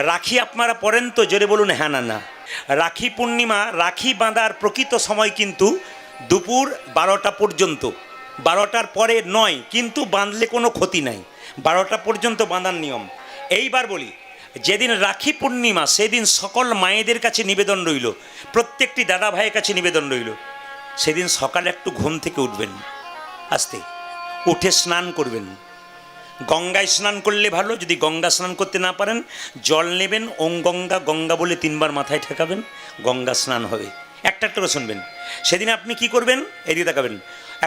রাখি আপনারা পড়েন তো? জোরে বলুন হ্যাঁ না না। রাখি পূর্ণিমা, রাখি বাঁধার প্রকৃত সময় কিন্তু দুপুর 12টা পর্যন্ত, 12টার পরে নয়, কিন্তু বাঁধলে কোনো ক্ষতি নাই, 12টা পর্যন্ত বাঁধার নিয়ম। এইবার বলি, যেদিন রাখি পূর্ণিমা সেদিন সকল মায়েদের কাছে নিবেদন রইল, প্রত্যেকটি দাদা ভাইয়ের কাছে নিবেদন রইল, সেদিন সকালে একটু ঘুম থেকে উঠবেন, আস্তে উঠে স্নান করবেন। গঙ্গায় স্নান করলে ভালো, যদি গঙ্গা স্নান করতে না পারেন জল নেবেন, ওং গঙ্গা গঙ্গা বলে 3 বার মাথায় ঠেকাবেন, গঙ্গা স্নান হবে। একটা করে শুনবেন। সেদিন আপনি কি করবেন, এদিকে তাকাবেন,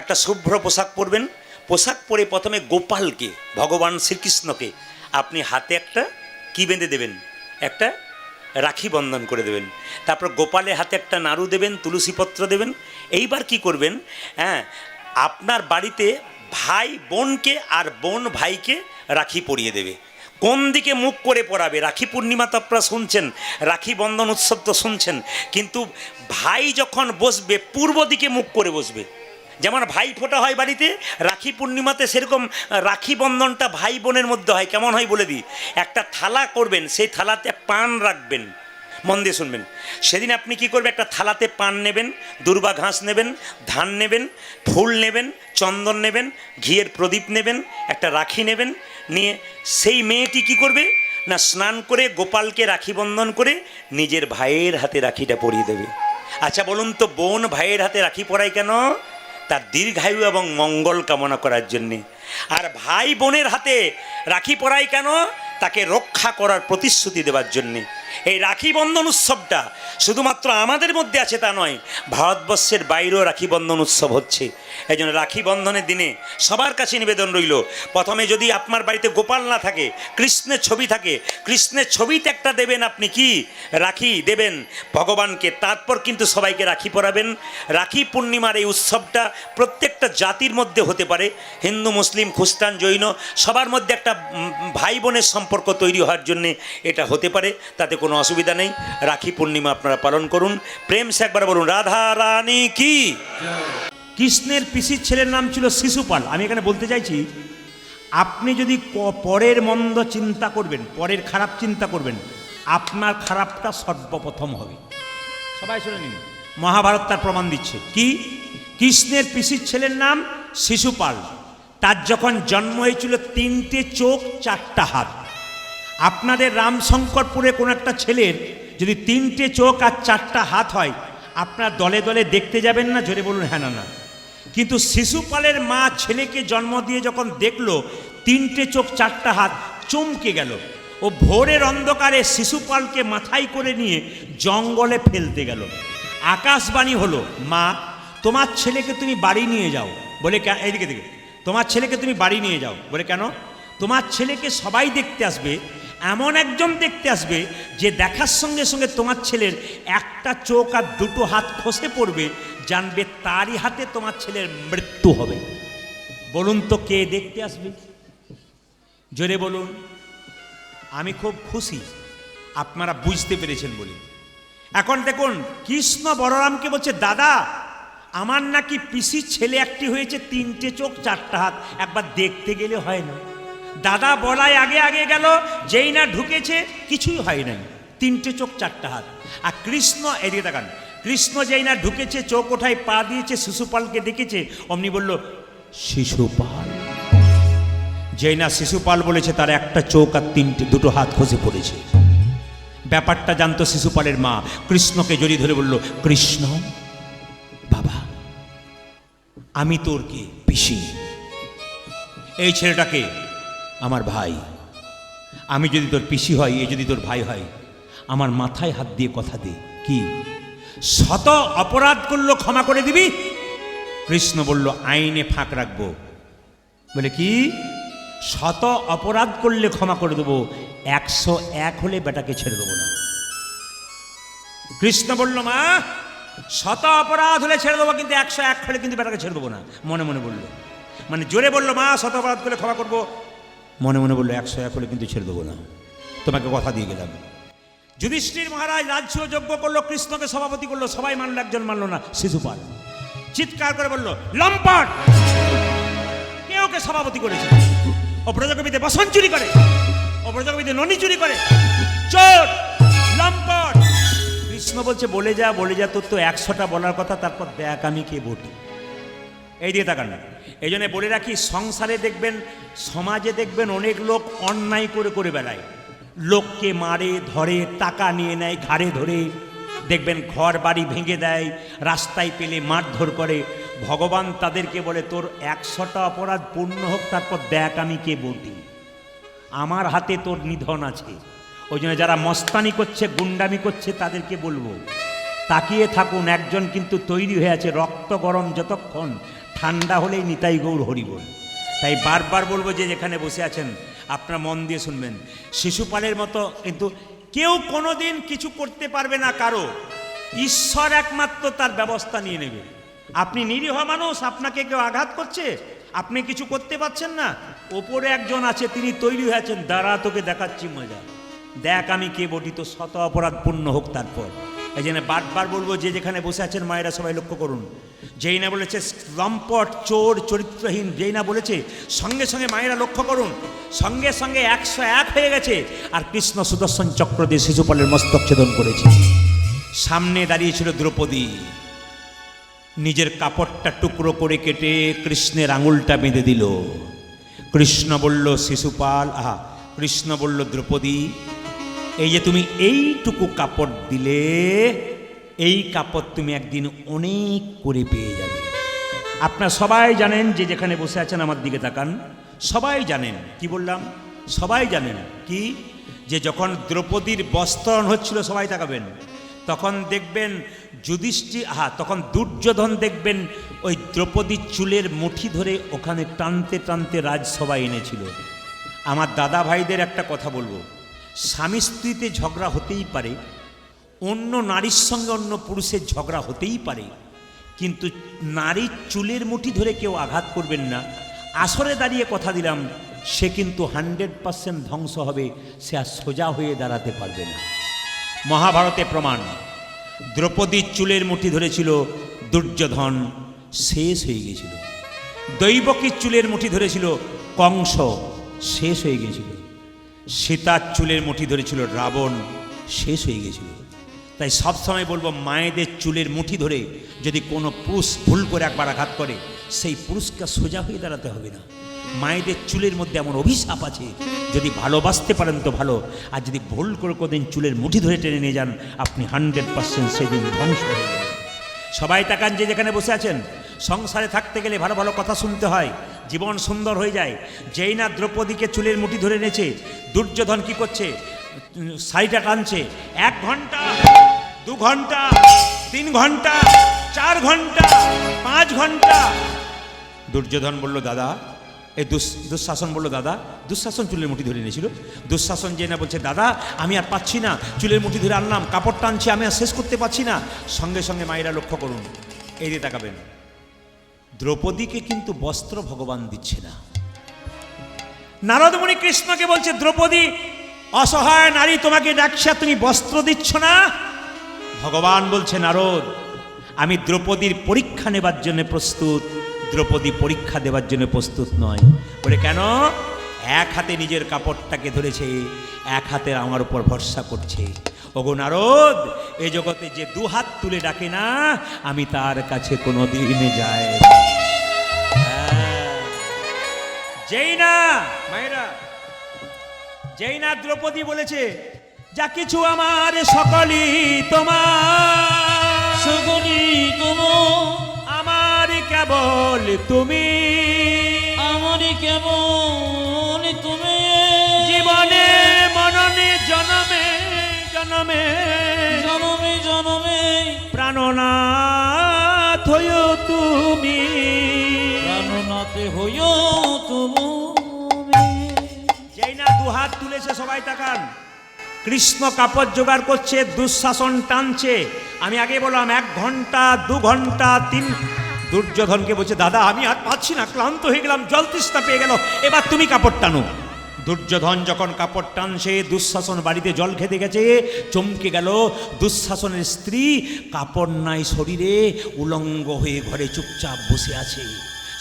একটা শুভ্র পোশাক পরবেন, পোশাক পরে প্রথমে গোপালকে, ভগবান শ্রীকৃষ্ণকে আপনি হাতে একটা কি বেঁধে দেবেন, একটা রাখি বন্ধন করে দেবেন। তারপর গোপালের হাতে একটা নাড়ু দেবেন, তুলসীপত্র দেবেন। এইবার কি করবেন, হ্যাঁ, আপনার বাড়িতে ভাই বোনকে আর বোন ভাইকে রাখি পরিয়ে দেবে। কোন দিকে মুখ করে পরাবে? রাখি পূর্ণিমা তো আপনারা শুনছেন, রাখি বন্ধন উৎসব তো শুনছেন, কিন্তু ভাই যখন বসবে পূর্ব দিকে মুখ করে বসবে। যেমন ভাই ফোঁটা হয় বাড়িতে, রাখি পূর্ণিমাতে সেরকম রাখি বন্ধনটা ভাই বোনের মধ্যে হয়। কেমন হয় বলে দিই, একটা থালা করবেন, সেই থালাতে পান রাখবেন, মন দিয়ে শুনবেন। সেদিন আপনি কি করবেন, একটা থালাতে পান নেবেন, দুর্বা ঘাস নেবেন, ধান নেবেন, ফুল নেবেন, চন্দন নেবেন, ঘিয়ের প্রদীপ নেবেন, একটা রাখি নেবেন, নিয়ে সেই মেয়েটি কি করবে না, স্নান করে গোপালকে রাখি বন্ধন করে নিজের ভাইয়ের হাতে রাখিটা পরিয়ে দেবে। আচ্ছা বলুন তো, বোন ভাইয়ের হাতে রাখি পরায় কেন? তার দীর্ঘায়ু এবং মঙ্গল কামনা করার জন্যে। আর ভাই বোনের হাতে রাখি পরায় কেন? তাকে রক্ষা করার প্রতিশ্রুতি দেওয়ার জন্যে। এই রাখি বন্ধন উৎসবটা শুধুমাত্র আমাদের মধ্যে আছে তা নয়, ভারতবর্ষের বাইরেও রাখি বন্ধন উৎসব হচ্ছে। এই জন্য রাখি বন্ধনের দিনে সবার কাছে নিবেদন রইল, প্রথমে যদি আপনার বাড়িতে গোপাল না থাকে, কৃষ্ণের ছবি থাকে, কৃষ্ণের ছবিতে একটা দেবেন, আপনি কি রাখি দেবেন ভগবানকে, তারপর কিন্তু সবাইকে রাখি পরাবেন। রাখি পূর্ণিমার এই উৎসবটা প্রত্যেকটা জাতির মধ্যে হতে পারে, হিন্দু মুসলিম খ্রিস্টান জৈন সবার মধ্যে একটা ভাই বোনের সম্পর্ক তৈরি হওয়ার জন্যে এটা হতে পারে, তাতে কোনো অসুবিধা নেই। রাখি পূর্ণিমা আপনারা পালন করুন। প্রেম সে একবার বলুন রাধা রানী কি। কৃষ্ণের পিসির ছেলের নাম ছিল শিশুপাল। আমি এখানে বলতে চাইছি, আপনি যদি পরের মন্দ চিন্তা করবেন, পরের খারাপ চিন্তা করবেন, আপনার খারাপটা সর্বপ্রথম হবে। সবাই শুনে নিন, মহাভারত তার প্রমাণ দিচ্ছে। কি? কৃষ্ণের পিসির ছেলের নাম শিশুপাল। তার যখন জন্ম হয়েছিল 3টে চোখ 4টা হাত। আপনাদের রামশঙ্করপুরে কোনো একটা ছেলের যদি 3টে চোখ আর 4টা হাত হয়, আপনার দলে দলে দেখতে যাবেন না? জোরে বলুন হ্যাঁ না না। কিন্তু শিশুপালের মা ছেলেকে জন্ম দিয়ে যখন দেখলো 3টে চোখ 4টা হাত, চমকে গেল। ও ভোরের অন্ধকারে শিশুপালকে মাথায় করে নিয়ে জঙ্গলে ফেলতে গেল। আকাশবাণী হলো, মা তোমার ছেলেকে তুমি বাড়ি নিয়ে যাও। বলে এইদিকে দিকে, তোমার ছেলেকে তুমি বাড়ি নিয়ে যাও। বলে কেন? তোমার ছেলেকে সবাই দেখতে আসবে, এমন একজন দেখতে আসবে যে দেখার সঙ্গে সঙ্গে তোমার ছেলের একটা চোখ আর 2টো হাত খসে পড়বে, জানবে তারই হাতে তোমার ছেলের মৃত্যু হবে। বলুন তো কে দেখতে আসবে? জোরে বলুন। আমি খুব খুশি আপনারা বুঝতে পেরেছেন বলে। এখন দেখুন, কৃষ্ণ বলরামকে বলছে, দাদা আমার নাকি পিসির ছেলে একটি হয়েছে, 3টে চোখ 4টা হাত, একবার দেখতে গেলে হয় না? দাদা বলায় আগে আগে গেল, যেই না ঢুকেছে কিছুই হয় নাই, 3টে চোখ 4টা হাত। আর কৃষ্ণ, এদিকে তাকান, কৃষ্ণ যেই না ঢুকেছে, চোখ ওঠায় পা দিয়েছে, শিশুপালকে দেখেছে, অমনি বলল শিশুপাল। যেই না শিশুপাল বলেছে, তার একটা চোখ আর 2টো হাত খসে পড়েছে। ব্যাপারটা জানতো শিশুপালের মা, কৃষ্ণকে জড়িয়ে ধরে বলল, কৃষ্ণ বাবা, আমি তোর কি পিসি, এই ছেলেটাকে আমার ভাই, আমি যদি তোর পিসি হয়, এ যদি তোর ভাই হয়, আমার মাথায় হাত দিয়ে কথা দে, কি শত অপরাধ করলো ক্ষমা করে দিবি? কৃষ্ণ বলল, আইনে ফাঁক রাখবো। বলে কি? শত অপরাধ করলে ক্ষমা করে দেবো, 101 হলে বেটাকে ছেড়ে দেবো না। কৃষ্ণ বলল, মা শত অপরাধ হলে ছেড়ে দেবো, কিন্তু 101 হলে কিন্তু বেটাকে ছেড়ে দেবো না। মনে মনে বললো, মানে জোরে বললো, মা শত অপরাধ করলে ক্ষমা করবো, মনে মনে বললো 101 হলে কিন্তু ছেড়ে দেবো না, তোমাকে কথা দিয়ে গেলাম। যুধিষ্ঠির মহারাজ রাজ্য যজ্ঞ করলো, কৃষ্ণকে সভাপতি করলো, সবাই মানলো, একজন মানলো না, শিশুপাল। চিৎকার করে বললো, লম্পট, কে ওকে সভাপতি করেছে? ও ব্রজকবিতে বসন চুরি করে, ও ব্রজকবিতে ননি চুরি করে। চোর কৃষ্ণ বলছে বলে যা তোর তো 100টা বলার কথা, তারপর দেখ আমি কে বটি। এই দিয়ে তাকান না। এই জন্য বলে রাখি, সংসারে দেখবেন, সমাজে দেখবেন অনেক লোক অন্যায় করে করে বেড়ায়, লোককে মারে ধরে, টাকা নিয়ে নেয় ঘাড়ে ধরে, দেখবেন ঘর বাড়ি ভেঙে দেয়, রাস্তায় পেলে মারধর করে। ভগবান তাদেরকে বলে তোর 100টা অপরাধ পূর্ণ হোক, তারপর দেখ আমি কে বটি, আমার হাতে তোর নিধন আছে। ওই জন্য যারা মস্তানি করছে, গুন্ডামি করছে, তাদেরকে বলবো তাকিয়ে থাকুন, একজন কিন্তু তৈরি হয়ে আছে, রক্ত গরম যতক্ষণ, ঠান্ডা হলেই নিতাই গৌর হরিবোল। তাই বারবার বলবো যে যেখানে বসে আছেন আপনারা মন দিয়ে শুনবেন, শিশুপালের মতো কিন্তু কেউ কোনোদিন কিছু করতে পারবে না কারো, ঈশ্বর একমাত্র তার ব্যবস্থা নিয়ে নেবে। আপনি নিরীহ মানুষ, আপনাকে কেউ আঘাত করছে, আপনি কিছু করতে পারছেন না, ওপরে একজন আছে, তিনি তৈরি হয়ে আছেন, দাঁড়া তোকে দেখাচ্ছি মজা, দেখ আমি কে বটি, তো শত অপরাধ পূর্ণ হোক তারপর। এই জন্য বারবার বলবো যে যেখানে বসে আছেন মায়েরা সবাই লক্ষ্য করুন, যেই না বলেছে লম্পট চোর চরিত্রহীন, যেই না বলেছে সঙ্গে সঙ্গে মায়েরা লক্ষ্য করুন, সঙ্গে সঙ্গে 101 হয়ে গেছে। আর কৃষ্ণ সুদর্শন চক্র দিয়ে শিশুপালের মস্তক ছেদন করেছে। সামনে দাঁড়িয়েছিল দ্রৌপদী, নিজের কাপড়টা টুকরো করে কেটে কৃষ্ণের আঙুলটা বেঁধে দিল। কৃষ্ণ বলল শিশুপাল, কৃষ্ণ বলল দ্রৌপদী, এই যে তুমি এইটুকু কাপড় দিলে, এই কাপড় তুমি একদিন অনেক করে পেয়ে যাবে। আপনারা সবাই জানেন, যে যেখানে বসে আছেন আমার দিকে তাকান, সবাই জানেন কি বললাম, সবাই জানেন কি, যে যখন দ্রৌপদীর বস্ত্রহরণ হচ্ছিল, সবাই তাকাবেন, তখন দেখবেন তখন দুর্যোধন দেখবেন ওই দ্রৌপদীর চুলের মুঠি ধরে ওখানে টানতে টানতে রাজসভায় এনেছিল। আমার দাদা ভাইদের একটা কথা বলবো, স্বামী স্ত্রীতে ঝগড়া হতেই পারে, অন্য নারীর সঙ্গে অন্য পুরুষের ঝগড়া হতেই পারে, কিন্তু নারীর চুলের মুঠি ধরে কেউ আঘাত করবেন না। আসরে দাঁড়িয়ে কথা দিলাম, সে কিন্তু 100% ধ্বংস হবে, সে আর সোজা হয়ে দাঁড়াতে পারবে না। মহাভারতে প্রমাণ, দ্রৌপদীর চুলের মুঠি ধরেছিল দুর্যোধন, শেষ হয়ে গিয়েছিল। দৈবকীর চুলের মুঠি ধরেছিল কংস, শেষ হয়ে গিয়েছিল। সীতার চুলের মুঠি ধরেছিল রাবণ, শেষ হয়ে গিয়েছিল। তাই সবসময় বলবো, মায়েদের চুলের মুঠি ধরে যদি কোনো পুরুষ ভুল করে একবার আঘাত করে, সেই পুরুষকে সোজা হয়ে দাঁড়াতে হবে না। মায়েদের চুলের মধ্যে এমন অভিশাপ আছে, যদি ভালোবাসতে পারেন তো ভালো, আর যদি ভুল করে কোনোদিন চুলের মুঠি ধরে টেনে নিয়ে যান, আপনি 100% সেদিন ধ্বংস হয়ে যাবেন। সবাই তাকান, যে যেখানে বসে আছেন, সংসারে থাকতে গেলে ভালো ভালো কথা শুনতে হয়, জীবন সুন্দর হয়ে যায়। যেই না দ্রৌপদীকে চুলের মুঠি ধরে এনেছে, দুর্যোধন কি করছে, শাড়িটা টানছে। 1 ঘন্টা, 2 ঘন্টা, 3 ঘন্টা, 4 ঘন্টা, 5 ঘন্টা। দুর্যোধন বলল দাদা, এই দুঃশাসন বলল দাদা, দুঃশাসন চুলের মুঠি ধরে নিয়েছিল। দুঃশাসন যে না বলছে, দাদা আমি আর পাচ্ছি না, চুলের মুঠি ধরে আনলাম, কাপড় টানছি, আমি আর শেষ করতে পারছি না। সঙ্গে সঙ্গে মায়েরা লক্ষ্য করুন, এই দিয়ে তাকাবেন, দ্রৌপদীকে কিন্তু বস্ত্র ভগবান দিচ্ছে না। নারদমুনি কৃষ্ণকে বলছে, দ্রৌপদী অসহায় নারী, তোমাকে ডাকছে, তুমি বস্ত্র দিচ্ছ না। ভগবান বলছে, নারদ আমি দ্রৌপদীর পরীক্ষা নেবার জন্য প্রস্তুত, দ্রৌপদী পরীক্ষা দেওয়ার জন্য প্রস্তুত নয়। বলে কেন? এক হাতে নিজের কাপড়টাকে ধরেছে, এক হাতে আমার উপর ভরসা করছে। ওগো নারদ, এ জগতে যে 2 হাত তুলে ডাকে না, আমি তার কাছে কোনো দিনে যাই। যেই না মায়েরা, যেই না দ্রৌপদী বলেছে, যা কিছু আমার সকলই তোমার, সকলই তোমার, আমার কেবল তুমি, আমারই কেবল তুমি, জীবনে মননে জনমে জনমে জনমে জনমে প্রাণনাথ হইও তুমি, প্রাণনাথ হইও তুমি। যেই না 2 হাত তুলেছে, সবাই তাকান, কৃষ্ণ কাপড় জোগাড় করছে, দুঃশাসন টানছে। আমি আগে বললাম 1 ঘন্টা, 2 ঘন্টা, 3। দুর্যোধনকে বলছে, দাদা আমি আর পাচ্ছি না, ক্লান্ত হয়ে গেলাম, জল তৃষ্ণা পেয়ে গেল, এবার তুমি কাপড় টানো। দুর্যোধন যখন কাপড় টানছে, দুঃশাসন বাড়িতে জল খেতে গেছে, চমকে গেল। দুঃশাসনের স্ত্রী কাপড় নাই শরীরে, উলঙ্গ হয়ে ঘরে চুপচাপ বসে আছে।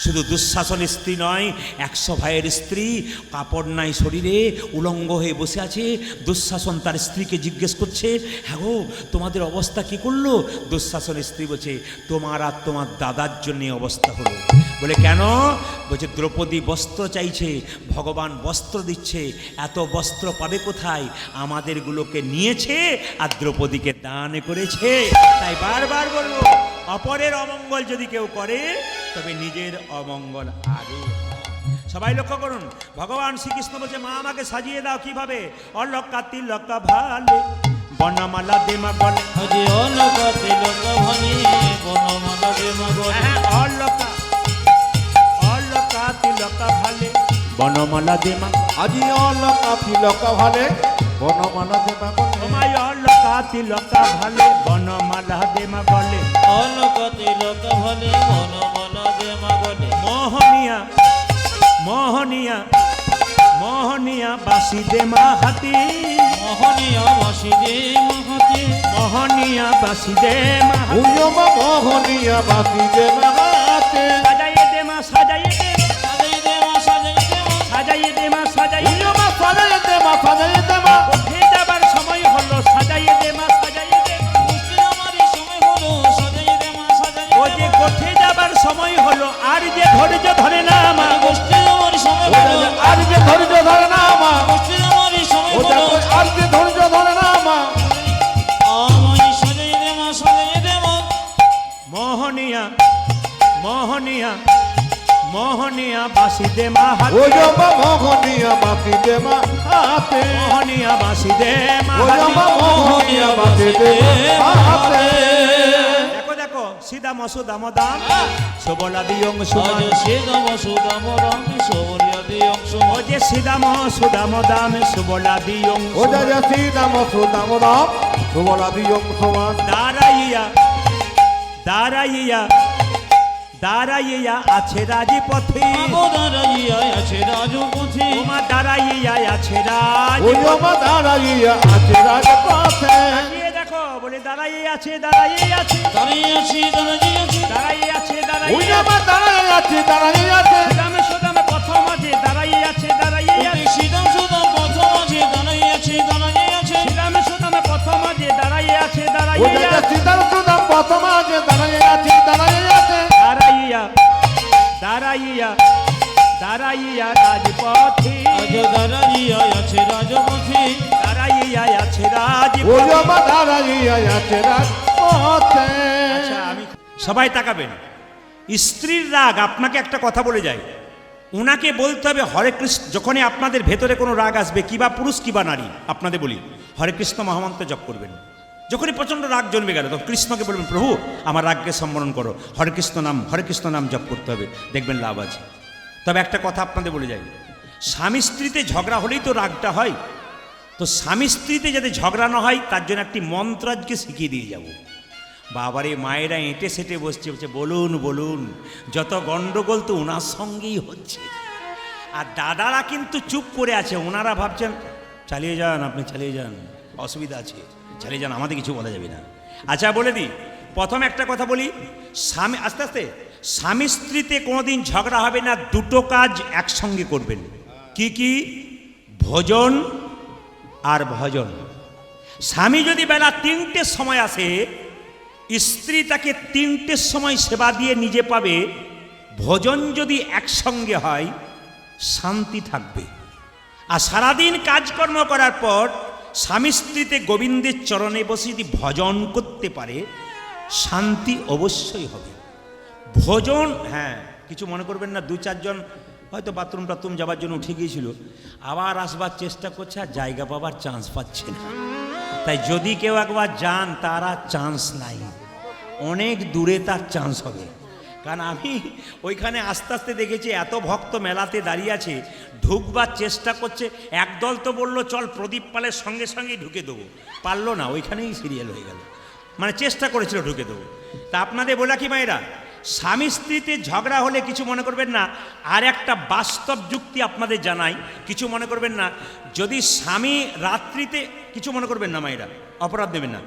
শুধু দুঃশাসনের স্ত্রী নয়, 100 ভাইয়ের স্ত্রী, কাপড় নাই শরীরে, উলঙ্গ হয়ে বসে আছে। দুঃশাসন তার স্ত্রীকে জিজ্ঞেস করছে, হ্যাঁ গো তোমাদের অবস্থা কি করলো? দুঃশাসনের স্ত্রী বলছে, তোমার আর তোমার দাদার জন্য অবস্থা হলো। বলে কেন? বলছে দ্রৌপদী বস্ত্র চাইছে, ভগবান বস্ত্র দিচ্ছে, এত বস্ত্র পাবে কোথায়? আমাদেরগুলোকে নিয়েছে আর দ্রৌপদীকে দান করেছে। তাই বারবার বলবো, অপরের অমঙ্গল যদি কেউ করে তবে নিজের অমঙ্গল আগে হয়। সবাই লক্ষ্য করুন, ভগবান শ্রীকৃষ্ণ বলছে, মা আমাকে সাজিয়ে দাও কিভাবে? অলকা তিলকা ভালে বনমালা দেমা গলে। আজি অলকা তিলক ভালে বনমালা দেমা গলে। হ্যাঁ, অলকা তিলকা ভালে বনমালা দেমা। আজি অলকা তিলকা ভালে বনমালা দেবা বলে। তোমায় অলকা তিলকা ভালে বনমালা দেমা গলে। অলকা তিলক ভালে বনমালা দেমা গলে। মোহনিয়া মোহনিয়া মোহনিয়া বাসি দেমা হাতি। মোহনীয় বাসিদে মহাতে। মোহনিয়া বাসি দেমা হাতি। উয়মা মোহনিয়া বাতি যে হাতে। সাজাইয়ে দেমা সাজাইয়ে দেমা সাজাই দেমা সাজাই দেমা। সাজাইয়ে দেমা সাজাইয়ে। উয়মা সাজাই দেমা সাজাই দেমা। উঠে যাবার সময় হলো, সাজাইয়ে দেমা সাজাইয়ে দেমা। গোষ্ঠী আমারই সময় হলো, সাজাই দেমা সাজাই ও যে দেমা। গোঠে যাবার সময় হলো, আর যে ধৈর্য ধরে না মা। গোষ্ঠী আমারই সময় ওটা হলো, যে আর যে ধৈর্য ধরে না মা। গোষ্ঠী আমারই সময় ওটা হলো। কই আর যে ধৈর্য ধরে না মা। আমায় সাজাই দেমা সাজাই দেমা। মোহনিয়া মোহনিয়া মোহনিয়া বাসি দেমা হাতি। উয়মা মোহনিয়া বাতি যে হাতে। মোহনিয়া বাসি দেমা উয়মা হাতি। মোহনিয়া বাতি যে হাতে। দেখো দেখো, সিদাম সুদাম দাম সুবলা দিয়ং সুমান। আজ সেদাম সুদাম রাম সবরিয়া দিয়ং ও সুমান। যে সিদাম সুদাম দাম সুবলা দিয়ং ওটা যে শ্রীরাম সুদাম রাম সুবলা দিয়ং সমান। দাঁড়াইয়া দাঁড়াইয়া দাঁড়াইয়া আছে রাজপথে। আগো দাঁড়াইয়া আছে রাজপথে। তোমা দাঁড়াইয়া আছে রাজ। উয়মা দাঁড়াইয়া আছে রাজপথে। তাকিয়ে দেখো, বলে দাঁড়াইয়ে আছে দাঁড়াইয়ে আছে দাঁড়িয়ে আছি দাঁড়িয়ে আছি। দাঁড়াইয়ে আছে দাঁড়াইয়ে উয়মা দাঁড়াই আছে দাঁড়াই আছে। সুদামে সুদামে প্রথম মাঝে দাঁড়াইয়ে আছে দাঁড়াইয়ে আছে। সিদাম সুদাম প্রথম আছে দাঁড়িয়ে আছে দাঁড়িয়ে আছে। সুদামে সুদামে প্রথম মাঝে দাঁড়াইয়ে আছে দাঁড়াইয়ে ওটা যে আছে। শ্রীরাম সুদাম প্রথম আছে দাঁড়াই আছে দাঁড়াই আছে। দাঁড়াইয়া দাঁড়াইয়া দাঁড়াইয়া রাজপথে। আজ দাঁড়াইয়া আছে রাজপথে। দাঁড়াইয়া আছে রাজপথে। উয়মা দাঁড়াইয়া আছে রাজপথে। আচ্ছা, আমি সবাই তাকাবেন। স্ত্রীর রাগ আপনাকে একটা কথা বলে যায়, ওনাকে বলতে হবে হরে কৃষ্ণ। যখনই আপনাদের ভেতরে কোনো রাগ আসবে, কিবা পুরুষ কিবা নারী, আপনাদের বলি হরে কৃষ্ণ মহামন্ত্র জপ করবেন। যখনই প্রচণ্ড রাগ জন্মে গেল, তখন কৃষ্ণকে বলবেন, প্রভু আমার রাগকে সম্বরণ করো, হরে কৃষ্ণ নাম জপ করতে হবে, দেখবেন লাভ আছে। তবে একটা কথা আপনাদের বলে যাই, স্বামী স্ত্রীতে ঝগড়া হলেই তো রাগটা হয়। তো স্বামী স্ত্রীতে যাতে ঝগড়া না হয় তার জন্য একটি মন্ত্র আজকে শিখিয়ে দিয়ে যাব। বাবারে মায়েরা এঁটে সেটে বসছে, বলছে বলুন বলুন, যত গন্ডগোল তো ওনার সঙ্গেই হচ্ছে। আর দাদারা কিন্তু চুপ করে আছে, ওনারা ভাবছেন চালিয়ে যান, আপনি চালিয়ে যান, অসুবিধা আছে, চালিয়ে যান, আমাদের কিছু বলা যাবে না। আচ্ছা বলে দিই, প্রথম একটা কথা বলি, স্বামী আস্তে আস্তে স্বামী স্ত্রীতে কোনোদিন ঝগড়া হবে না, দুটো কাজ একসঙ্গে করবেন। কি কি? ভোজন আর ভজন। স্বামী যদি বেলা 3টের সময় আসে, স্ত্রী তাকে 3টের সময় সেবা দিয়ে নিজে পাবে। ভোজন যদি একসঙ্গে হয়, শান্তি থাকবে। আর সারাদিন কাজকর্ম করার পর স্বামী স্ত্রীতে গোবিন্দের চরণে বসে যদি ভজন করতে পারে, শান্তি অবশ্যই হবে। ভোজন, হ্যাঁ কিছু মনে করবেন না, 2-4 জন হয়তো বাথরুম টাথরুম যাবার জন্য উঠে গিয়েছিল, আবার আসবার চেষ্টা করছে আর জায়গা পাবার চান্স পাচ্ছে না। তাই যদি কেউ একবার যান, তার আর চান্স নাই, অনেক দূরে তার চান্স হবে। কারণ আমি ওইখানে আস্তে আস্তে দেখেছি এত ভক্ত মেলাতে দাঁড়িয়ে আছে, ঢুকবার চেষ্টা করছে। একদল তো বললো চল প্রদীপ পালের সঙ্গে সঙ্গেই ঢুকে দেবো, পারলো না, ওইখানেই সিরিয়াল হয়ে গেল। মানে চেষ্টা করেছিল ঢুকে দেবো। তা আপনাদের বলা কি মায়েরা, স্বামী স্ত্রীতে ঝগড়া হলে কিছু মনে করবেন না। আর একটা বাস্তব যুক্তি আপনাদের জানাই, কিছু মনে করবেন না। যদি স্বামী রাত্রিতে, কিছু মনে করবেন না মায়েরা, অপরাধ দেবেন না,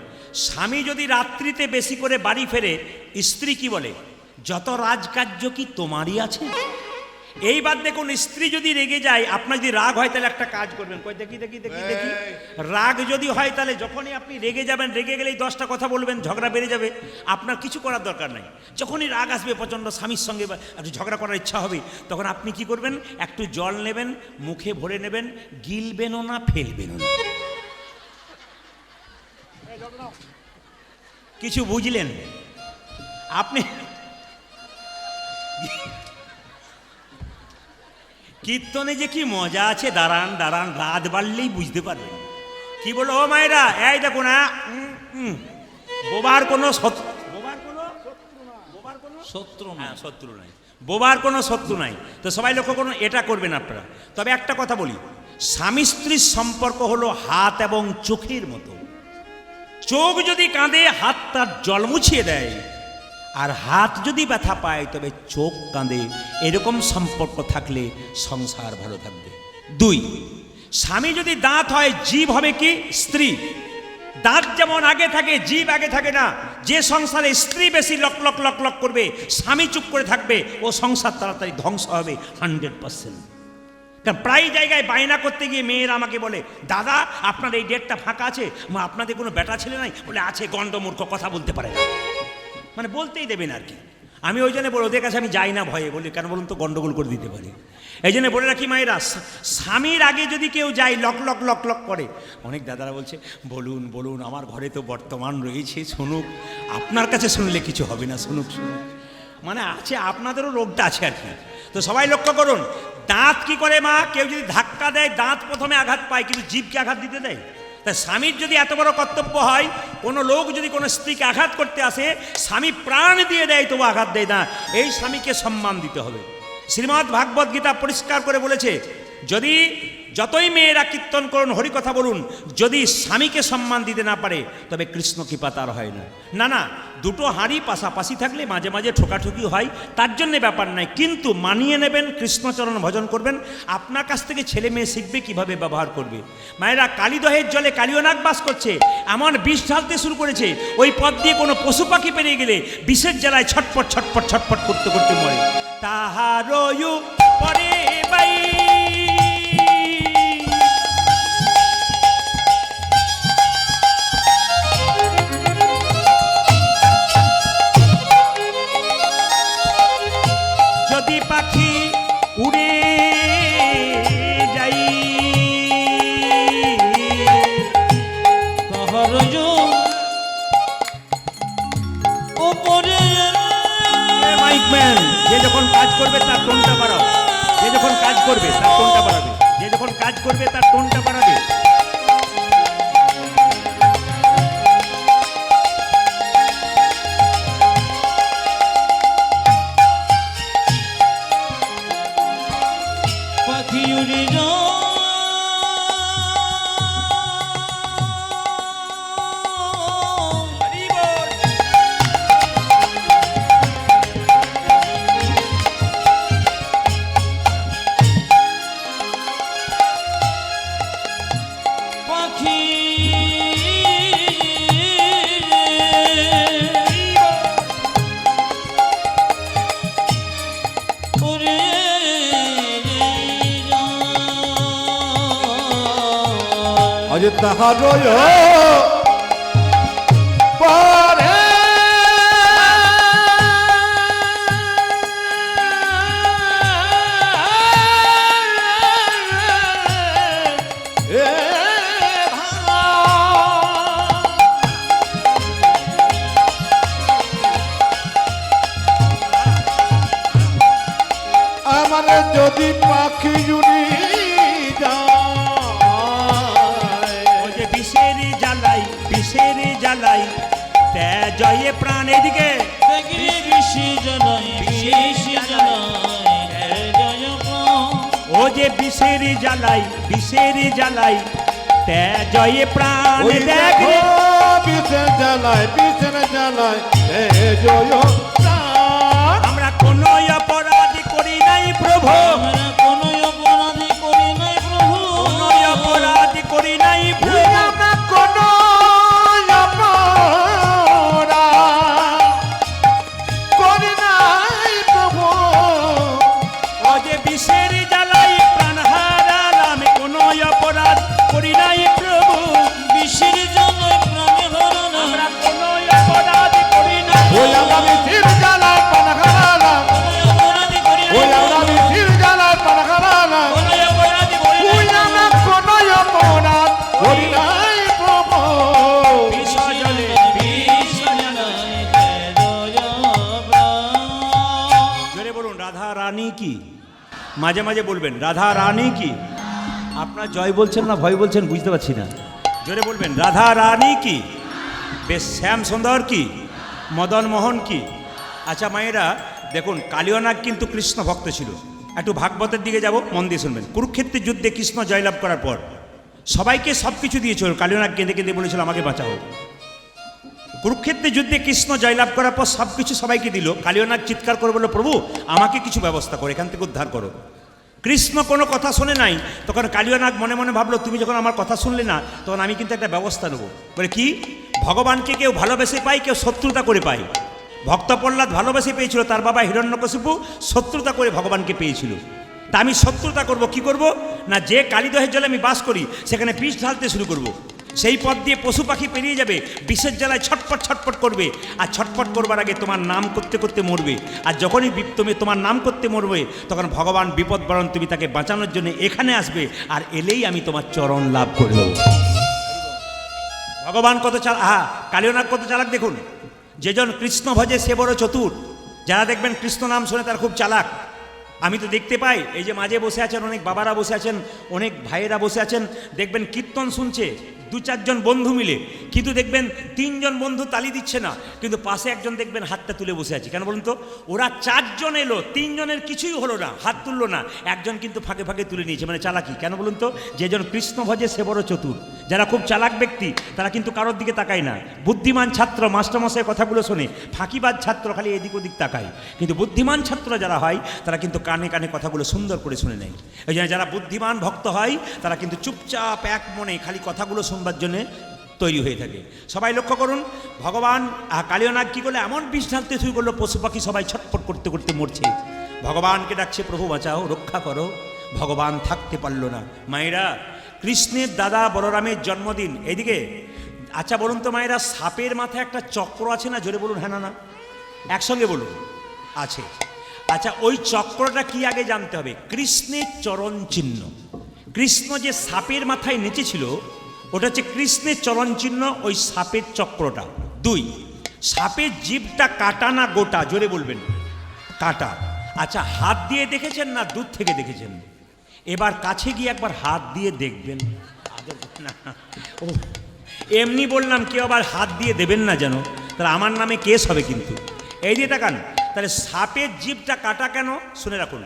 স্বামী যদি রাত্রিতে বেশি করে বাড়ি ফেরে, স্ত্রী কি বলে, যত রাজকার্য কি তোমারই আছে? এইবার দেখুন, স্ত্রী যদি রেগে যায়, আপনার যদি রাগ হয় তাহলে একটা কাজ করবেন, কই দেখি দেখি দেখি দেখি, রাগ যদি হয় তাহলে যখনই আপনি রেগে যাবেন, রেগে গেলেই 10টা কথা বলবেন, ঝগড়া বেড়ে যাবে, আপনার কিছু করার দরকার নাই। যখনই রাগ আসবে, প্রচণ্ড স্বামীর সঙ্গে একটু ঝগড়া করার ইচ্ছা হবে, তখন আপনি কি করবেন, একটু জল নেবেন, মুখে ভরে নেবেন, গিলবেনও না ফেলবেনও না। কিছু বুঝলেন আপনি? কীর্তনে যে কি মজা আছে, দাঁড়ান দাঁড়ান, রাত বাড়লেই বুঝতে পারবেন। কি বলো ও মায়েরা, এই দেখো না, বোবার কোনো শত্রু না। শত্রু নাই, বোবার কোনো শত্রু নাই। তো সবাই লক্ষ্য করুন, এটা করবেন আপনারা। তবে একটা কথা বলি, স্বামী স্ত্রীর সম্পর্ক হলো হাত এবং চোখের মতো। চোখ যদি কাঁদে, হাত তার জল মুছিয়ে দেয়, আর হাত যদি ব্যথা পায় তবে চোখ কাঁদে। এরকম সম্পর্ক থাকলে সংসার ভালো থাকবে। 2, স্বামী যদি দাঁত হয়, জীব হবে কি স্ত্রী। দাঁত যেমন আগে থাকে, জীব আগে থাকে না। যে সংসারে স্ত্রী বেশি লক লক লক লক করবে, স্বামী চুপ করে থাকবে, ও সংসার তাড়াতাড়ি ধ্বংস হবে 100%। কারণ প্রায় জায়গায় বায়না করতে গিয়ে মেয়েরা আমাকে বলে, দাদা আপনার এই ডেটটা ফাঁকা আছে? আপনাদের কোনো বেটা ছেলে নাই? বলে আছে, গণ্ডমূর্খ, কথা বলতে পারে না, মানে বলতেই দেবেন আর কি। আমি ওই জন্য বলি, ওদের কাছে আমি যাই না ভয়ে, বলি কেন বলুন তো, গন্ডগোল করে দিতে পারি। এই জন্য বলে রাখি মায়েরা, স্বামীর আগে যদি কেউ যায়, লক লক লক লক করে। অনেক দাদারা বলছে, বলুন বলুন, আমার ঘরে তো বর্তমান রয়েছে, শুনুক। আপনার কাছে শুনলে কিছু হবে না, শুনুক শুনুক, মানে আছে, আপনাদেরও রোগটা আছে আর কি। তো সবাই লক্ষ্য করুন, দাঁত কি করে মা, কেউ যদি ধাক্কা দেয়, দাঁত প্রথমে আঘাত পায়, কিন্তু জিভকে আঘাত দিতে দেয়। তাই স্বামীর যদি এত বড় কর্তব্য হয়, কোনো লোক যদি কোনো স্ত্রীকে আঘাত করতে আসে, স্বামী প্রাণ দিয়ে দেয় তবু আঘাত দেয় না, এই স্বামীকে সম্মান দিতে হবে। শ্রীমদ্ ভাগবত গীতা পরিষ্কার করে বলেছে, যদি যতই মেয়েরা কীর্তন করুন, হরিকথা বলুন, যদি স্বামীকে সম্মান দিতে না পারে, তবে কৃষ্ণ কৃপা তার হয় না। না না, দুটো হাঁড়ি পাশাপাশি থাকলে মাঝে মাঝে ঠোকাঠুকি হয়, তার জন্যে ব্যাপার নাই, কিন্তু মানিয়ে নেবেন, কৃষ্ণচরণ ভজন করবেন। আপনার কাছ থেকে ছেলে মেয়ে শিখবে কিভাবে ব্যবহার করবে। মায়েরা, কালীদহের জলে কালীয়নাগ বাস করছে, এমন বিষ ঢালতে শুরু করেছে, ওই পথ দিয়ে কোনো পশু পাখি পেরিয়ে গেলে বিষের জ্বালায় ছটপট ছটপট ছটপট করতে করতে মরে। তাহারয়ু পরে বাই, যদি পাখি উড়ে যাই, তাহার ওপরে মাইকম্যান, যে যখন কাজ করবে তার টোনটা বাড়াও, যে যখন কাজ করবে তার টোনটা বাড়াবে, যে যখন কাজ করবে তার টোনটা বাড়াবে। পাখি উড়ে পাখি উড়ে আজ তাহার পরে আমার যদি পাখি উড়ি যায়, ওই যে বিষের জ্বালাই, বিষের জ্বালাই তেজয়ে প্রাণ, এদিকে দেখি বেশি জ্বালাই, বেশি জ্বালাই, জয় প্রাণ। ও যে বিষের জ্বালাই, বিষের জ্বালাই তেজয়ে প্রাণ, ওই দেখ দেখো বিষের জ্বালায়, বিষের জ্বালায় এ জয় প্রাণ। আমরা কোনো অপরাধ করি নাই প্রভু, আমরা কোনো অপরাধী করি নাই প্রভু, কোনো অপরাধ করি নাই প্রভু, আমরা কোনো অপরাধ করি নাই মাঝে মাঝে বলবেন রাধা রানী কি। আপনার জয় বলছেন না ভয় বলছেন বুঝতে পারছি না, জোরে বলবেন রাধা রানী কি, বেশ শ্যাম সুন্দর কি, মদন মোহন কি। আচ্ছা মায়েরা দেখুন, কালিয়ানাগ কিন্তু কৃষ্ণ ভক্ত ছিল। একটু ভাগবতের দিকে যাব, মন দিয়ে শুনবেন। কুরুক্ষেত্রের যুদ্ধে কৃষ্ণ জয়লাভ করার পর সবাইকে সব কিছু দিয়েছিল। কালিয়ানাগ কেঁদে কেঁদে বলেছিল আমাকে বাঁচাও। কুরুক্ষেত্রের যুদ্ধে কৃষ্ণ জয়লাভ করার পর সব কিছু সবাইকে দিল। কালিয়ানাগ চিৎকার করে বলল, প্রভু আমাকে কিছু ব্যবস্থা করো, এখান থেকে উদ্ধার করো। কৃষ্ণ কোনো কথা শোনে নাই। তখন কালিয়ানাগ মনে মনে ভাবলো, তুমি যখন আমার কথা শুনলে না, তখন আমি কিন্তু একটা ব্যবস্থা নেবো। বলে কি? ভগবানকে কেউ ভালোবেসে পায়, কেউ শত্রুতা করে পায়। ভক্ত প্রহ্লাদ ভালোবেসে পেয়েছিল, তার বাবা হিরণ্যকশিপু শত্রুতা করে ভগবানকে পেয়েছিল। তা আমি শত্রুতা করব, কি করব না, যে কালিদহের জলে আমি বাস করি সেখানে বিষ ঢালতে শুরু করব। সেই পথ দিয়ে পশু পাখি পেরিয়ে যাবে, বিষের জ্বালায় ছটপট ছটপট করবে, আর ছটপট করবার আগে তোমার নাম করতে করতে মরবে। আর যখনই তুমি তোমার নাম করতে মরবে, তখন ভগবান বিপদ বরণ তুমি তাকে বাঁচানোর জন্য এখানে আসবে, আর এলেই আমি তোমার চরণ লাভ করে দেবো। ভগবান কত চালাক, কালিয়ানাগ কত চালাক দেখুন। যেজন কৃষ্ণ ভজে সে বড় চতুর। যারা দেখবেন কৃষ্ণ নাম শুনে তারা খুব চালাক। আমি তো দেখতে পাই, এই যে মাঝে বসে আছেন অনেক বাবারা বসে আছেন, অনেক ভাইয়েরা বসে আছেন, দেখবেন কীর্তন শুনছে দু চারজন বন্ধু মিলে, কিন্তু দেখবেন তিনজন বন্ধু তালি দিচ্ছে না, কিন্তু পাশে একজন দেখবেন হাতটা তুলে বসে আছে। কেন বলুন তো? ওরা চারজন এলো, তিনজনের কিছুই হলো না, হাত তুললো না, একজন কিন্তু ফাঁকে ফাঁকে তুলে নিয়েছে, মানে চালাকি। কেন বলুন তো? যেজন কৃষ্ণ ভজে সে বড় চতুর। যারা খুব চালাক ব্যক্তি তারা কিন্তু কারোর দিকে তাকায় না। বুদ্ধিমান ছাত্র মাস্টারমশাইয়ের কথাগুলো শোনে, ফাঁকিবাজ ছাত্র খালি এদিক ওদিক তাকায়। কিন্তু বুদ্ধিমান ছাত্র যারা হয় তারা কিন্তু কানে কানে কথাগুলো সুন্দর করে শুনে নেয়। ওই জন্য যারা বুদ্ধিমান ভক্ত হয় তারা কিন্তু চুপচাপ এক মনে খালি কথাগুলো শুনবার জন্যে তৈরি হয়ে থাকে। সবাই লক্ষ্য করুন, ভগবান কালিয়ানাগ কী করলো, এমন বিষ ঢালতে শুরু করলো, পশু পাখি সবাই ছটফট করতে করতে মরছে। ভগবানকে ডাকছে, প্রভু বাঁচাও, রক্ষা করো। ভগবান থাকতে পারলো না। মায়েরা, কৃষ্ণের দাদা বলরামের জন্মদিন এইদিকে। আচ্ছা বলুন তো মায়েরা, সাপের মাথায় একটা চক্র আছে না? জোরে বলুন হ্যাঁ না না, একসঙ্গে বলুন। আছে। আচ্ছা ওই চক্রটা কি আগে জানতে হবে। কৃষ্ণের চরণ চিহ্ন। কৃষ্ণ যে সাপের মাথায় নেচেছিল ওটা হচ্ছে কৃষ্ণের চরণ চিহ্ন, ওই সাপের চক্রটা। দুই, সাপের জিভটা কাটা না গোটা? জোরে বলবেন। কাটা। আচ্ছা হাত দিয়ে দেখেছেন না দূর থেকে দেখেছেন? এবার কাছে গিয়ে একবার হাত দিয়ে দেখবেন। না ও এমনি বললাম, কেউ আবার হাত দিয়ে দেবেন না যেন, তাহলে আমার নামে কেস হবে কিন্তু। এই দিয়ে তাকান, তাহলে সাপের জিভটা কাটা কেন? শুনে রাখুন,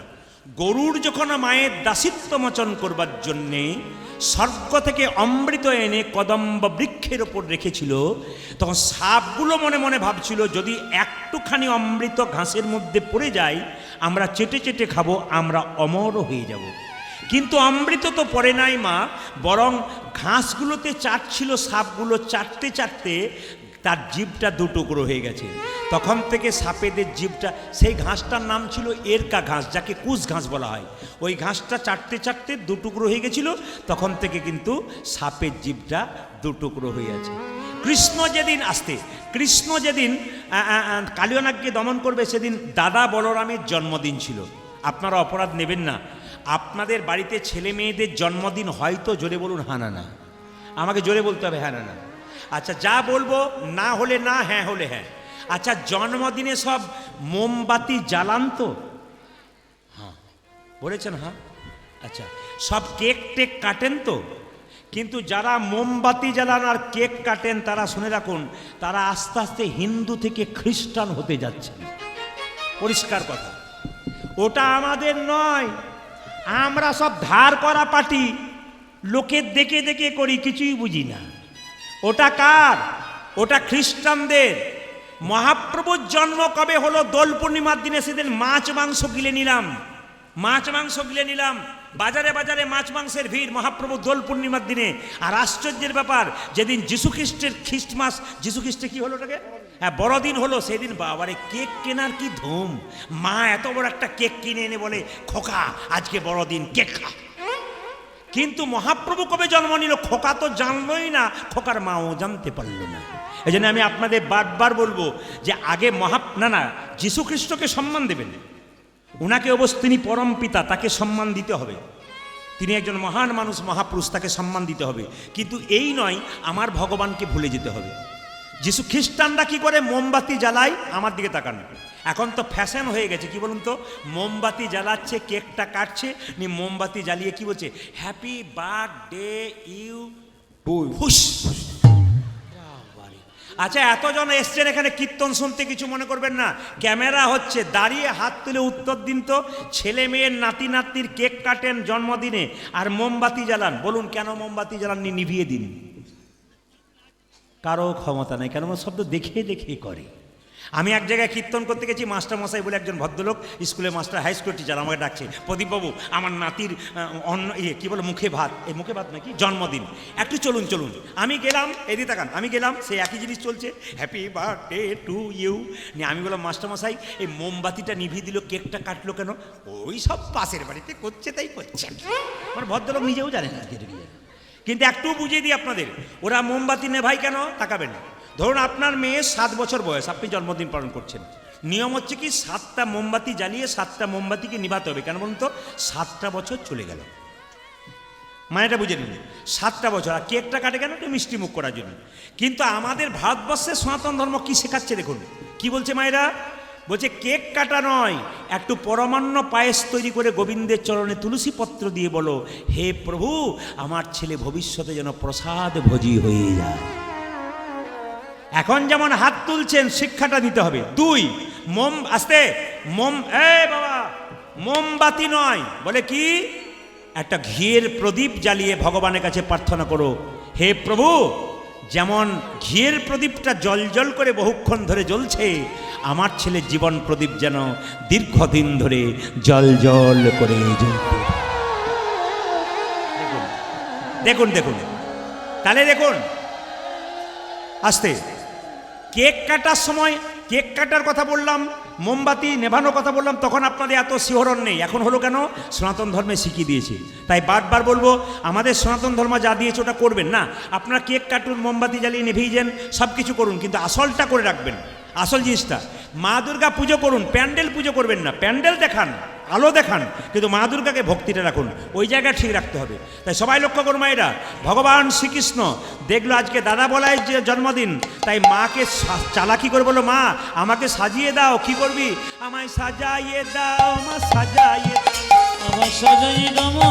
গরুর যখন মায়ের দাসিত্ব মোচন করবার জন্যে স্বর্গ থেকে অমৃত এনে কদম্ব বৃক্ষের ওপর রেখেছিল, তখন সাপগুলো মনে মনে ভাবছিল যদি একটুখানি অমৃত ঘাসের মধ্যে পড়ে যায়, আমরা চেটে চেটে খাবো, আমরা অমর হয়ে যাব। কিন্তু অমৃত তো পড়ে নাই মা, বরং ঘাসগুলোতে চাটছিল সাপগুলো, চাটতে চাটতে তার জিভটা দুটুকরো হয়ে গেছে। তখন থেকে সাপেদের জিভটা, সেই ঘাসটার নাম ছিল এরকা ঘাস, যাকে কুশ ঘাস বলা হয়। ওই ঘাসটা চাটতে চাটতে দুটুকরো হয়ে গেছিল, তখন থেকে কিন্তু সাপের জিভটা দুটুকরো হয়ে আছে। কৃষ্ণ যেদিন কালিয়ানাগকে দমন করবে, সেদিন দাদা বলরামের জন্মদিন ছিল। আপনারা অপরাধ নেবেন না। আপনাদের বাড়িতে ছেলে মেয়েদের জন্মদিন হয়তো, জোরে বলুন হ্যাঁ না না, আমাকে জোরে বলতে হবে হ্যাঁ না না। আচ্ছা যা বলবো না হলে না, হ্যাঁ হলে হ্যাঁ। আচ্ছা জন্মদিনে সব মোমবাতি জ্বালান তো? হ্যাঁ বলেছেন হ্যাঁ। আচ্ছা সব কেক টেক কাটেন তো? কিন্তু যারা মোমবাতি জ্বালান আর কেক কাটেন তারা শুনে রাখুন, তারা আস্তে আস্তে হিন্দু থেকে খ্রিস্টান হতে যাচ্ছেন। পরিষ্কার কথা, ওটা আমাদের নয়। আমরা সব ধার করা পার্টি, লোকের দেখে দেখে করি, কিছুই বুঝি না। ওটা কার? ওটা খ্রিস্টানদের। মহাপ্রভুর জন্ম কবে হলো? দোল পূর্ণিমার দিনে। সেদিন মাছ মাংস গিলে নিলাম, বাজারে বাজারে মাছ মাংসের ভিড় মহাপ্রভু দোল পূর্ণিমার দিনে। আর আশ্চর্যের ব্যাপার, যেদিন যীশু খ্রিস্টের যীশু খ্রিস্টের কি হলো ওটাকে, হ্যাঁ বড়দিন হলো, সেদিন বাবারে কেক কেনার কি ধুম। মা এত বড় একটা কেক কিনে এনে বলে, খোকা আজকে বড়দিন, কেক খা। কিন্তু মহাপ্রভু কবে জন্ম নিল খোকা তো জানলই না, খোকার মাও জানতে পারল না। এই জন্য আমি আপনাদের বারবার বলবো যে আগে না যীশু খ্রিস্টকে সম্মান দেবেন। ওনাকে অবশ্য তিনি পরম পিতা, তাকে সম্মান দিতে হবে। তিনি একজন মহান মানুষ, মহাপুরুষ, তাকে সম্মান দিতে হবে। কিন্তু এই নয় আমার ভগবানকে ভুলে যেতে হবে। যিশু খ্রিস্টানরা কি করে মোমবাতি জ্বালায়, আমার দিকে তাকান। এখন তো ফ্যাশন হয়ে গেছে, কি বলুন তো, মোমবাতি জ্বালাচ্ছে, কেকটা কাটছে, নি মোমবাতি জ্বালিয়ে কি বলছে, হ্যাপি বার্থডে ইউ হুশ। আচ্ছা, এতজন এসছেন এখানে কীর্তন শুনতে, কিছু মনে করবেন না, ক্যামেরা হচ্ছে, দাঁড়িয়ে হাত তুলে উত্তর দিন তো, ছেলে মেয়ের নাতি নাতনির কেক কাটেন জন্মদিনে আর মোমবাতি জ্বালান, বলুন কেন মোমবাতি জ্বালাননি, নিভিয়ে দিন। কারো ক্ষমতা নেই, কেন শব্দ দেখে দেখে করে। আমি এক জায়গায় কীর্তন করতে গেছি, মাস্টার মশাই বলে একজন ভদ্রলোক, স্কুলে মাস্টার, হাই স্কুল টিচার, আমাকে ডাকছে, প্রদীপবাবু আমার নাতির অন্য কি বলে মুখে ভাত, এই মুখে ভাত নাকি জন্মদিন, একটু চলুন চলুন। আমি গেলাম, এদিকে তাকান, আমি গেলাম, সেই একই জিনিস চলছে, হ্যাপি বার্থডে টু ইউ। নিয়ে আমি বললাম, মাস্টার মশাই এই মোমবাতিটা নিভিয়ে দিল, কেকটা কাটলো কেন? ওই সব পাশের বাড়িতে করছে তাই করছেন। আমার ভদ্রলোক নিজেও জানে না, কিন্তু একটু বুঝিয়ে দিই আপনাদের, ওরা মোমবাতি নেভাই কেন তাকাবেন। ধরুন আপনার মেয়ে 7 বছর বয়স, আপনি জন্মদিন পালন করছেন, নিয়ম হচ্ছে কি 7টা মোমবাতি জ্বালিয়ে 7টা মোমবাতিকে নিভাতে হবে, কেন বলুন তো, 7টা বছর চলে গেল, মানে এটা বুঝে নিন, 7টা বছর। আর কেকটা কাটে কেন? একটু মিষ্টি মুখ করার জন্য। কিন্তু আমাদের ভারতবর্ষের সনাতন ধর্ম কি শেখাচ্ছে দেখুন, কি বলছে মায়েরা, বলছে কেক কাটা নয়, একটু পরমান্ন পায়েস তৈরি করে গোবিন্দের চরণে তুলসী পত্র দিয়ে বলো, হে প্রভু আমার ছেলে ভবিষ্যতে যেন প্রসাদ ভোজী হয়ে যায়। এখন যেমন হাত তুলছেন, শিক্ষাটা দিতে হবে। 2, মোম আস্তে, মোম বাবা মোমবাতি নয়, বলে কি, একটা ঘিয়ের প্রদীপ জ্বালিয়ে ভগবানের কাছে প্রার্থনা করো, হে প্রভু যেমন ঘিয়ের প্রদীপটা জল জল করে বহুক্ষণ ধরে জ্বলছে, আমার ছেলের জীবন প্রদীপ যেন দীর্ঘদিন ধরে জল জল করে জ্বলতে। দেখুন দেখুন, তাহলে দেখুন আস্তে, কেক কাটার সময়, কেক কাটার কথা বললাম, মোমবাতি নেভানোর কথা বললাম, তখন আপনাদের এত শিহরণ নেই। এখন হলো কেন, সনাতন ধর্মে শিখিয়ে দিয়েছে, তাই বারবার বলবো, আমাদের সনাতন ধর্ম যা দিয়েছে ওটা করবেন না। আপনারা কেক কাটুন, মোমবাতি জ্বালিয়ে নিভিয়ে যান, সব কিছু করুন, কিন্তু আসলটা করে রাখবেন, আসল জিনিসটা। মা দুর্গা পুজো করুন, প্যান্ডেল পুজো করবেন না, প্যান্ডেল দেখান, আলো দেখান, কিন্তু মা দুর্গাকে ভক্তিটা রাখুন, ওই জায়গায় ঠিক রাখতে হবে। তাই সবাই লক্ষ্য করুন মায়েরা, ভগবান শ্রীকৃষ্ণ দেখলো আজকে দাদা বলায় যে জন্মদিন, তাই মাকে চালাকি করে বললো, মা আমাকে সাজিয়ে দাও, কি করবি, আমায় সাজাইয়ে দাও, মা সাজাইয়ে আমার সাজাইয়ে দাও মা,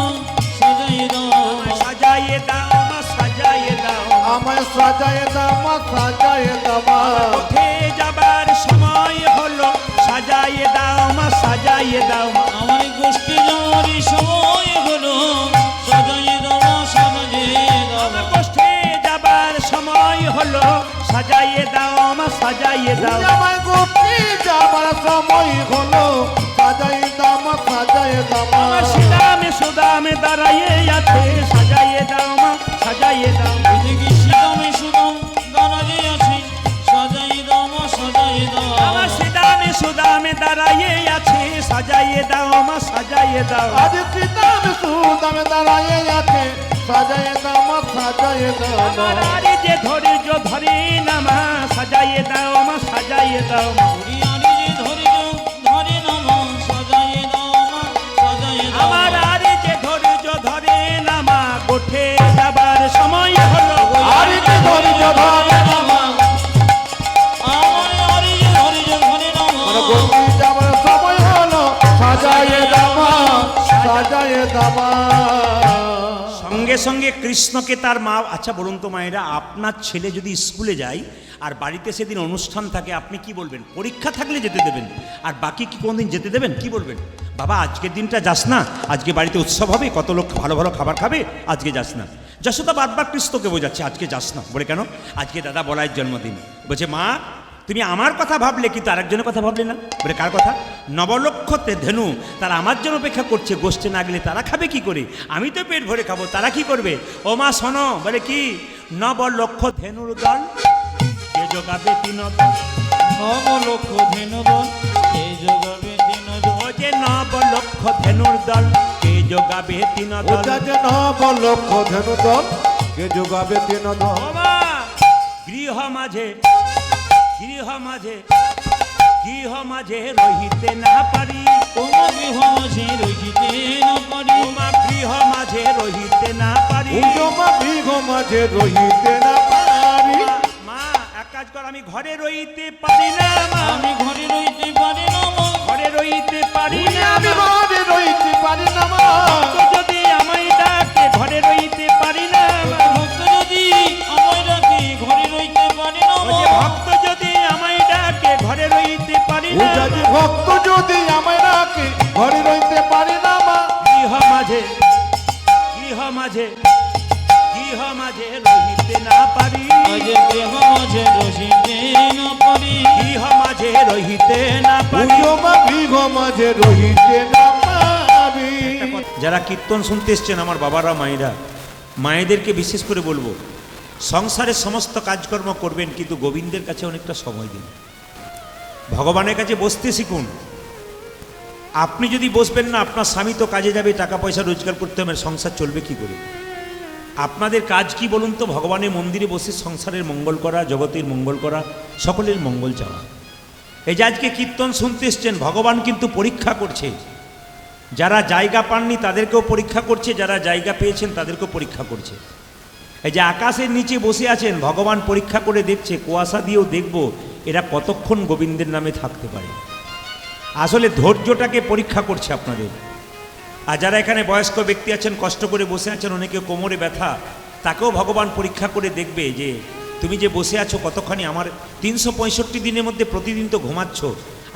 সাজাইয়ে দাও, সাজাইয়ে দাও, মা সাজাইয়ে দাও, আমায় সাজায় দাও মা, সাজায় দাও মা, উঠে যাবার সময় হলো, সাজাইয়ে দাও মা, সাজাইয়ে দাও মা, আমার গোষ্ঠী যাওয়ার সময় হলো, সাজাইয়ে দাও মা, সাজাইয়ে দাও, আমার গোষ্ঠে যাবার সময় হলো, সাজাইয়ে দাও মা, সাজাইয়ে দাও, আমায় গোপী যাবার সময় হলো, সাজায় দাও মা, সাজায় দাও মা, আমার সুদামে সুদামে দাঁড়াইয়ে আছে, সাজাইয়ে দাও মা, সাজাইয়ে দাও, এদিকে সুদামে সুদাম দাঁড়াইয়ে আছে, সাজাইয়ে দাও মা, সাজাইয়ে দাও, আমার সুদামে সুদামে দাঁড়াইয়ে আছে, সাজাইয়ে দাও মা, সাজাইয়ে দাও, আজ সীতাম সুদামে দাঁড়ায় আছে, সাজায় দাও মা, সাজায় দাও মা, আমার আরে যে ধৈর্য ধরে না মা, সাজাইয়ে দাও মা, সাজাইয়ে দাও মা, হরিয়ারি যে ধৈর্য ধরে না মা, সাজাইয়ে দাও মা, সাজাইয়ে দাও, আমার আরে যে ধৈর্য ধরে না মা, গোঠে যাবার সময় হলো, আর যে ধৈর্য ধরে না মা, আমার হরি যে ধৈর্য ধরে না মা, মানে গোপী যাবার সময় হলো, সাজায় দাও মা, সাজায় দাও মা। সঙ্গে সঙ্গে কৃষ্ণকে তার মা, আচ্ছা বলুন তো মায়েরা, আপনার ছেলে যদি স্কুলে যায় আর বাড়িতে সেদিন অনুষ্ঠান থাকে, আপনি কি বলবেন? পরীক্ষা থাকলে যেতে দেবেন, আর বাকি কি কোনদিন যেতে দেবেন? কি বলবেন? বাবা আজকের দিনটা যাস না, আজকে বাড়িতে উৎসব হবে, কত লোক ভালো ভালো খাবার খাবে, আজকে যাস না। যশোদা বারবার কৃষ্ণকে বোঝাচ্ছে, আজকে যাস না, বলে কেন? আজকে দাদা বলাইয়ের জন্মদিন। বলছে মা তুমি আমার কথা ভাবলে, কিন্তু আরেকজনের কথা ভাবলে না। বলে কার কথা? নবলক্ষতে ধেনু, তারা আমার জন্য অপেক্ষা করছে, গোষ্ঠে না গেলে তারা খাবে কি করে? আমি তো পেট ভরে খাবো, তারা কি করবে? ও মা শোনো, বলে কি, নবলক্ষ ধেনুর দল কে যোগাবে তিন দল, নবলক্ষ ধেনুদল কে যোগাবে দিনদল, ও যে নবলক্ষ ধেনুর দল কে যোগাবে তিন দল, ওটা যে নব লক্ষ ধেনু দল, কে যোগাবে তিন দল, ও মা গৃহ মাঝে, গৃহ মাঝে, গৃহ মাঝে রহিতে না পারি, তোমা গৃহ মাঝে রহিতে না পারি, তোমা গৃহ মাঝে রহিতে না পারি, উজমা বিঘ মাঝে রহিতে না পারি। মা এক কাজ কর, আমি ঘরে রইতে পারি না মা, আমি ঘরে রইতে পারি না মা, ঘরে রইতে পারি না আমি মা। ঘরে রইতে পারি না মা। ভক্ত যদি আমায় ডাকে ঘরে রইতে পারি না মা। ভক্ত যদি আমায় ডাকে ঘরে রইতে পারি না ও মা, যে ভক্ত যদি আমায় ডাকে ঘরে রইতে পারি ও না যদি মা। ভক্ত যদি আমায় রাখে ঘরে রইতে পারি না মা। গৃহ মাঝে গৃহ মাঝে গৃহ মাঝে রহিতে না পারি, আজ দেহ মাঝে রসিতে না পারি, গৃহ মাঝে রহিতে না পারি। পুজো মা গৃহ মাঝে রহিতে না পারি। যারা কীর্তন শুনতে এসছেন আমার বাবারা মায়েরা, মায়েদেরকে বিশেষ করে বলবো, সংসারের সমস্ত কাজকর্ম করবেন কিন্তু গোবিন্দের কাছে অনেকটা সময় দিন, ভগবানের কাছে বসতে শিখুন। আপনি যদি বসবেন না, আপনার স্বামী তো কাজে যাবে, টাকা পয়সা রোজগার করতে হবে, সংসার চলবে কি করে? আপনাদের কাজ কি বলুন তো? ভগবানের মন্দিরে বসে সংসারের মঙ্গল করা, জগতের মঙ্গল করা, সকলের মঙ্গল চাওয়া। এই যে আজকে কীর্তন শুনতে এসছেন, ভগবান কিন্তু পরীক্ষা করছে। যারা জায়গা পাননি তাদেরকেও পরীক্ষা করছে, যারা জায়গা পেয়েছেন তাদেরকেও পরীক্ষা করছে। এই যে আকাশের নিচে বসে আছেন, ভগবান পরীক্ষা করে দেখছে, কুয়াশা দিয়েও দেখব এরা কতক্ষণ গোবিন্দের নামে থাকতে পারে। আসলে ধৈর্যটাকে পরীক্ষা করছে আপনাদের। আর যারা এখানে বয়স্ক ব্যক্তি আছেন, কষ্ট করে বসে আছেন, অনেকে কোমরে ব্যথা, তাকেও ভগবান পরীক্ষা করে দেখবে যে তুমি যে বসে আছো কতখানি। আমার 365 দিনের মধ্যে প্রতিদিন তো ঘুমাচ্ছ,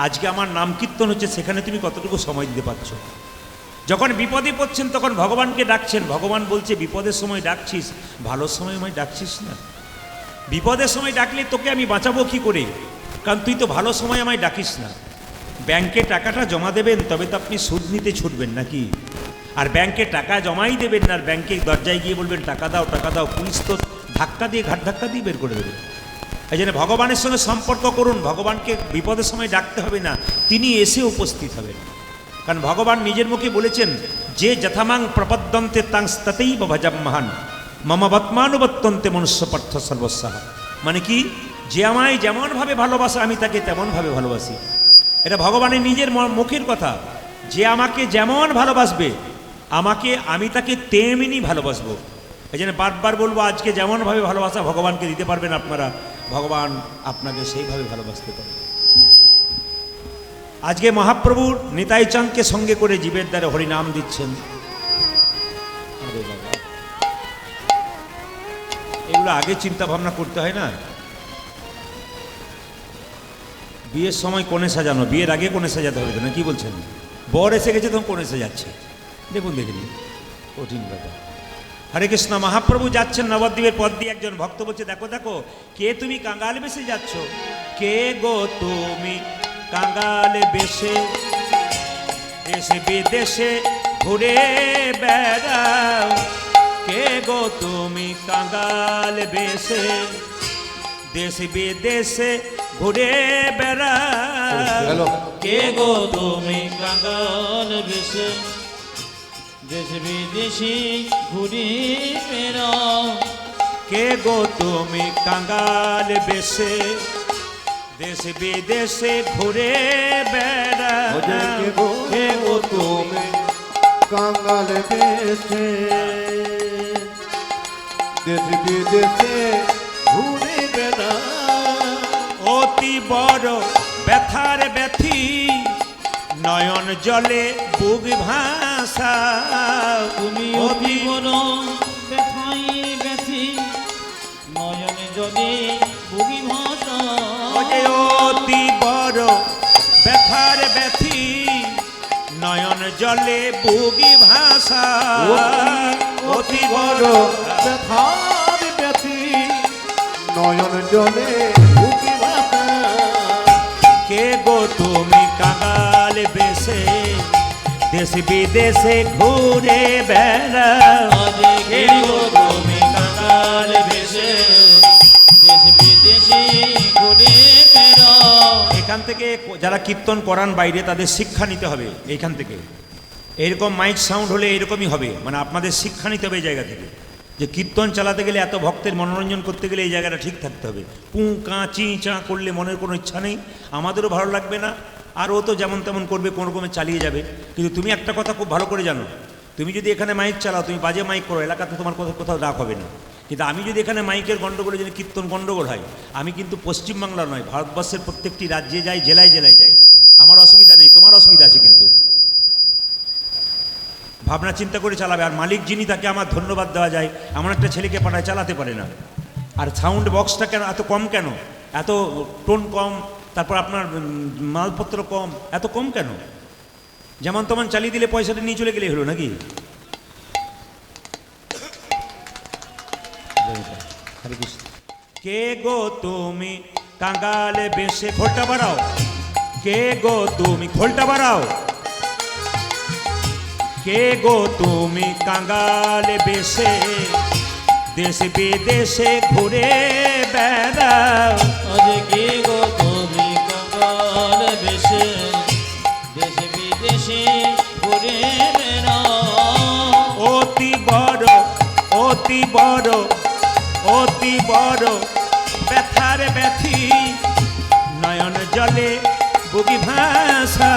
আজকে আমার নাম কীর্তন হচ্ছে, সেখানে তুমি কতটুকু সময় দিতে পারছো? যখন বিপদে পড়ছেন তখন ভগবানকে ডাকছেন, ভগবান বলছে বিপদের সময় ডাকছিস, ভালো সময় আমায় ডাকছিস না। বিপদের সময় ডাকলে তোকে আমি বাঁচাবো কি করে? কারণ তুই তো ভালো সময় আমায় ডাকিস না। ব্যাংকে টাকাটা জমা দেবেন তবে তো আপনি সুদ নিতে ছুটবেন নাকি? আর ব্যাংকে টাকা জমাই দেবেন না, আর ব্যাংকের দরজায় গিয়ে বলবেন টাকা দাও টাকা দাও, পুলিশ তো ধাক্কা দিয়ে ঘাট ধাক্কা দিয়ে বের করে দেবে। এই জন্য ভগবানের সঙ্গে সম্পর্ক করুন, ভগবানকে বিপদের সময় ডাকতে হবে না, তিনি এসে উপস্থিত হবেন। কারণ ভগবান নিজের মুখে বলেছেন, যে যথামাং প্রপদ্যন্তে তাংস্তাতেই ভজম মহান মম বত্মানুবত্তন্তে মনুষ্য পার্থ সর্বস্বাহ। মানে কি? যে আমায় যেমনভাবে ভালোবাসে আমি তাকে তেমনভাবে ভালোবাসি। এটা ভগবানের নিজের মুখের কথা। যে আমাকে যেমন ভালোবাসবে আমি তাকে তেমনি ভালোবাসবো। এই জন্য বারবার বলবো, আজকে যেমনভাবে ভালোবাসা ভগবানকে দিতে পারবেন আপনারা, ভগবান আপনাকে সেইভাবে ভালোবাসতে পারবে। আজকে মহাপ্রভুর নিতাই চাঁদকে সঙ্গে করে জীবের দ্বারা হরিনাম দিচ্ছেন। আরে বাবা, এগুলো আগে চিন্তা ভাবনা করতে হয় না? বিয়ের সময় কোণে সাজানো, বিয়ের আগে কোণে সাজাতে হবে না? কি বলছেন? বর এসে গেছে তখন কোণে সাজাচ্ছে, দেখুন দেখিনি, কঠিন ব্যাপার। হরে কৃষ্ণ। মহাপ্রভু যাচ্ছেন নবদ্বীপের পথ দিয়ে, একজন ভক্ত বলছে, দেখো দেখো কে তুমি কাঙ্গাল বেশে যাচ্ছ? কে গো তুমি কাঙ্গাল বেশে দেশে বিদেশে ঘুরে বেড়াও? কে গো তুমি কাঙ্গাল বেশে দেশে বিদেশে ঘুরে বেড়াও? কে গো তুমি কাঙ্গাল বেশে দেশ বিদেশি ঘুরে বেড়াও? কে গো তুমি কাঙ্গাল বেশে দেশ বিদেশে ঘুরে বেড়াও? কে গো তুমি কাঙ্গাল বেশে দেশ বিদেশে ঘুরে বেড়াও? অতি বড় ব্যথার ব্যথি নয়ন জলে বুক ভাষা। তুমি অতি বড় ব্যথাই ব্যথি নয়ন জলে বুগি ভাষা। অতি বড় ব্যথার ব্যথি নয়ন জলে বুগি ভাষা। অতি বড় ব্যথার ব্যথি নয়ন জলে বুকি ভাষা। কে গো তুমি কাঙ্গাল বেশে দেশ বিদেশে ঘুরে বেড়াও? আজে কে গো তুমি কাঙ্গাল বেশে দেশ বিদেশি ঘুরে বেড়াও? এখান থেকে যারা কীর্তন করান বাইরে, তাদের শিক্ষা নিতে হবে এইখান থেকে। এরকম মাইক সাউন্ড হলে এরকমই হবে, মানে আপনাদের শিক্ষা নিতে হবে এই জায়গা থেকে, যে কীর্তন চালাতে গেলে, এত ভক্তের মনোরঞ্জন করতে গেলে এই জায়গাটা ঠিক থাকতে হবে। পুঁ কাঁ চি চাঁ করলে মনের কোনো ইচ্ছা নেই, আমাদেরও ভালো লাগবে না, আর ও তো যেমন তেমন করবে, কোনো রকমে চালিয়ে যাবে। কিন্তু তুমি একটা কথা খুব ভালো করে জানো, তুমি যদি এখানে মাইক চালাও, তুমি বাজে মাইক করো, এলাকাতে তোমার কোথাও ডাক হবে না। কিন্তু আমি যদি এখানে মাইকের গণ্ডগোলে যদি কীর্তন গণ্ডগোল হয়, আমি কিন্তু পশ্চিমবাংলার নয়, ভারতবর্ষের প্রত্যেকটি রাজ্যে যাই, জেলায় জেলায় যাই, আমার অসুবিধা নেই, তোমার অসুবিধা আছে কিন্তু। ভাবনা চিন্তা করে চালাবে। আর মালিক যিনি, তাকে আমার ধন্যবাদ দেওয়া যায়, এমন একটা ছেলেকে পাঠায়, চালাতে পারে না। আর সাউন্ড বক্সটা কেন এত কম, কেন এত টোন কম, তারপর আপনার মালপত্র কম, এত কম কেন? যেমন তেমন চালিয়ে দিলে পয়সাটা নিয়ে চলে গেলে হলো নাকি? কে গো তুমি কাঙ্গালে বেশে, খোলটা বাড়াও, কে গো তুমি, খোলটা বাড়াও, কে গো তুমি কাঙ্গালে বেশে দেশে বিদেশে ঘুরে বেড়াও। আজ কে গো তুমি কাঙ্গাল বেশে দেশে বিদেশে ঘুরে বেড়াও। অতি বড়, অতি বড়, অতি বড় ব্যথার ব্যথি, নয়ন জলে বুকি ভাষা।